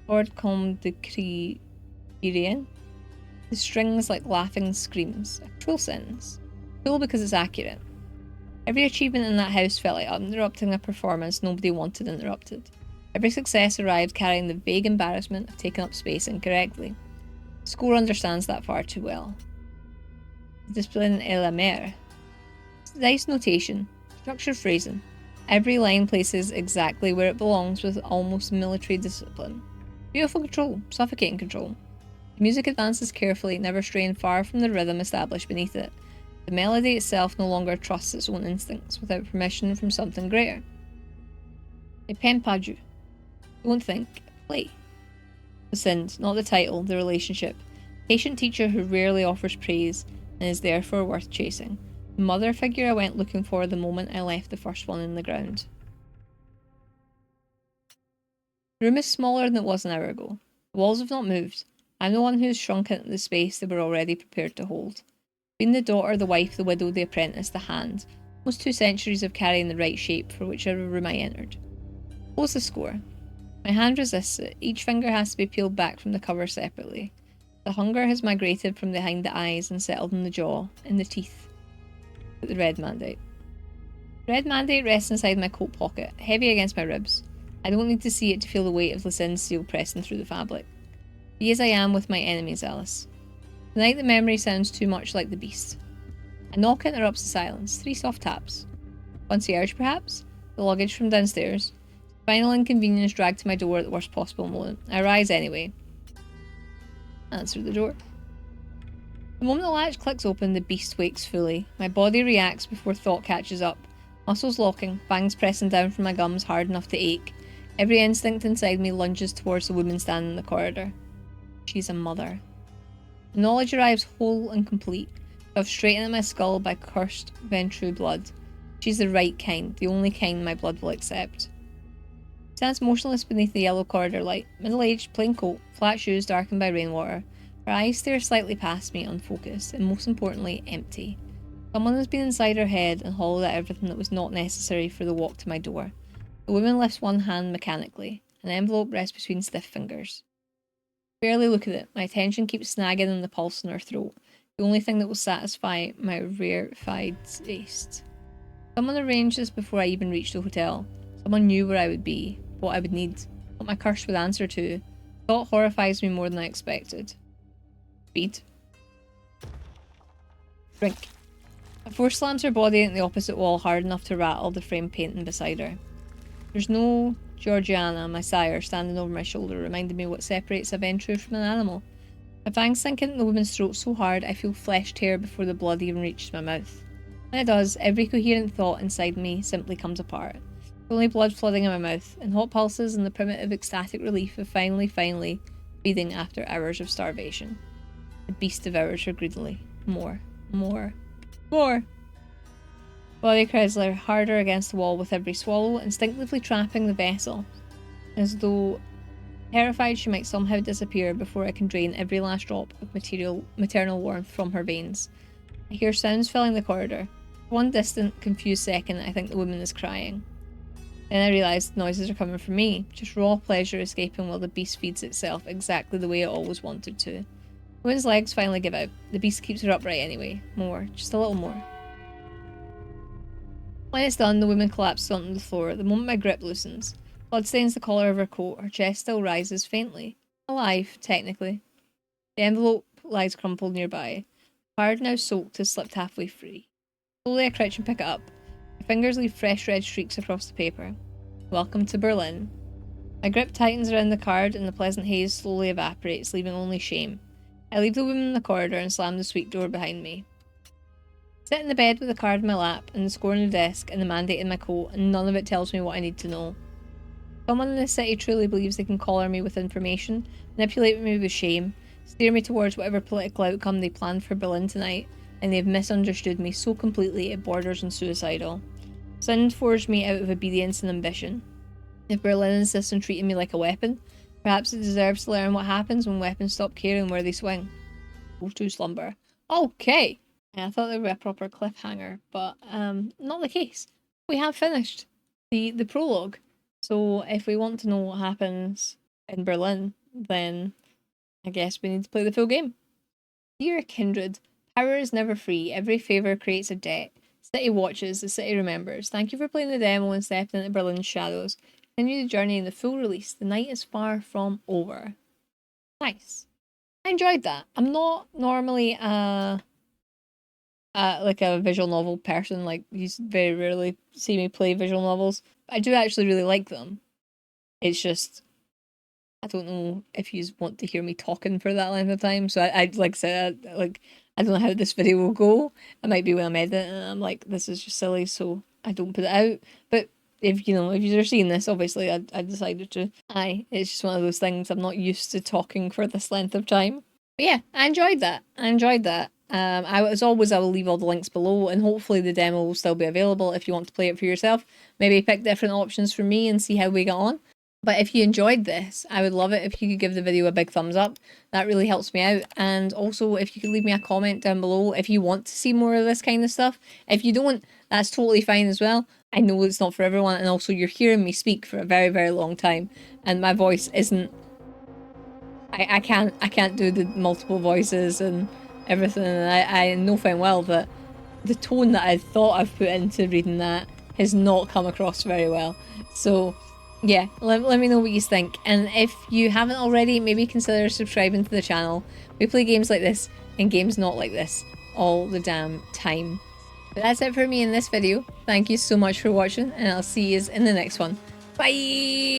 [SPEAKER 1] Chord comme de cri rien. The strings like laughing screams. A cruel sentence. Cruel because it's accurate. Every achievement in that house felt like interrupting a performance nobody wanted interrupted. Every success arrived carrying the vague embarrassment of taking up space incorrectly. The score understands that far too well. Discipline et la mer. Nice notation. Structured phrasing. Every line places exactly where it belongs with almost military discipline. Beautiful control. Suffocating control. The music advances carefully, never straying far from the rhythm established beneath it. The melody itself no longer trusts its own instincts without permission from something greater. Ne peine pas du. Don't think. Play. The sind, not the title, the relationship. Patient teacher who rarely offers praise and is therefore worth chasing. The mother figure I went looking for the moment I left the first one in the ground. The room is smaller than it was an hour ago. The walls have not moved. I'm the one who has shrunk into the space they were already prepared to hold. Being the daughter, the wife, the widow, the apprentice, the hand. Almost 2 centuries of carrying the right shape for whichever room I entered. Close the score. My hand resists it. Each finger has to be peeled back from the cover separately. The hunger has migrated from behind the eyes and settled in the jaw, in the teeth. The red mandate. The red mandate rests inside my coat pocket, heavy against my ribs. I don't need to see it to feel the weight of Lenz seal pressing through the fabric. Be as I am with my enemies, Alice. Tonight the memory sounds too much like the beast. A knock interrupts the silence. 3 soft taps. Concierge, perhaps? The luggage from downstairs. Final inconvenience dragged to my door at the worst possible moment. I rise anyway. Answer the door. The moment the latch clicks open, the beast wakes fully. My body reacts before thought catches up. Muscles locking, fangs pressing down from my gums hard enough to ache. Every instinct inside me lunges towards the woman standing in the corridor. She's a mother. The knowledge arrives whole and complete, shoved straight into my skull by cursed ventru blood. She's the right kind, the only kind my blood will accept. She stands motionless beneath the yellow corridor light, middle-aged, plain coat, flat shoes darkened by rainwater. Her eyes stare slightly past me, unfocused, and most importantly, empty. Someone has been inside her head and hollowed out everything that was not necessary for the walk to my door. The woman lifts one hand mechanically. An envelope rests between stiff fingers. I barely look at it. My attention keeps snagging on the pulse in her throat, the only thing that will satisfy my rarefied taste. Someone arranged this before I even reached the hotel. Someone knew where I would be, what I would need, what my curse would answer to. Thought horrifies me more than I expected. Speed. Drink. A force slams her body into the opposite wall hard enough to rattle the frame painting beside her. There's no Georgiana, my sire, standing over my shoulder, reminding me what separates a ventru from an animal. My fangs sink into the woman's throat so hard I feel flesh tear before the blood even reaches my mouth. When it does, every coherent thought inside me simply comes apart. Only blood flooding in my mouth, and hot pulses and the primitive ecstatic relief of finally feeding after hours of starvation. The beast devours her greedily. More. Body Chrysler harder against the wall with every swallow, instinctively trapping the vessel, as though terrified she might somehow disappear before I can drain every last drop of maternal warmth from her veins. I hear sounds filling the corridor. For one distant, confused second, I think the woman is crying. Then I realise the noises are coming from me, just raw pleasure escaping while the beast feeds itself exactly the way it always wanted to. The woman's legs finally give out. The beast keeps her upright anyway. More. Just a little more. When it's done, the woman collapses onto the floor the moment my grip loosens. Blood stains the collar of her coat. Her chest still rises faintly. Alive, technically. The envelope lies crumpled nearby. The card, now soaked, has slipped halfway free. Slowly I crouch and pick it up. My fingers leave fresh red streaks across the paper. Welcome to Berlin. My grip tightens around the card and the pleasant haze slowly evaporates, leaving only shame. I leave the woman in the corridor and slam the suite door behind me. I sit in the bed with the card in my lap and the score on the desk and the mandate in my coat, and none of it tells me what I need to know. Someone in this city truly believes they can collar me with information, manipulate me with shame, steer me towards whatever political outcome they planned for Berlin tonight, and they've misunderstood me so completely it borders on suicidal. Sin forged me out of obedience and ambition. If Berlin insists on treating me like a weapon, perhaps it deserves to learn what happens when weapons stop caring where they swing. Go to slumber. Okay! I thought there would be a proper cliffhanger, but not the case. We have finished the prologue. So if we want to know what happens in Berlin, then I guess we need to play the full game. Dear Kindred, power is never free. Every favour creates a debt. City watches, the city remembers. Thank you for playing the demo and stepping into Berlin's shadows. Continue the journey in the full release. The night is far from over. Nice. I enjoyed that. I'm not normally like a visual novel person. Like, you very rarely see me play visual novels. I do actually really like them. It's just, I don't know if you want to hear me talking for that length of time. So I like I said, I don't know how this video will go. It might be when I'm editing and I'm like, this is just silly, so I don't put it out. But if you're seeing this, obviously I decided to. It's just one of those things. I'm not used to talking for this length of time. But yeah, I enjoyed that. As always, I will leave all the links below, and hopefully the demo will still be available if you want to play it for yourself. Maybe pick different options for me and see how we get on. But if you enjoyed this, I would love it if you could give the video a big thumbs up. That really helps me out. And also, if you could leave me a comment down below if you want to see more of this kind of stuff. If you don't, that's totally fine as well. I know it's not for everyone, and also you're hearing me speak for a very, very long time, and my voice isn't... I can't do the multiple voices and everything, and I know fine well that the tone that I thought I've put into reading that has not come across very well. So yeah, let me know what you think, and if you haven't already, maybe consider subscribing to the channel. We play games like this and games not like this all the damn time. But that's it for me in this video. Thank you so much for watching, and I'll see you in the next one. Bye!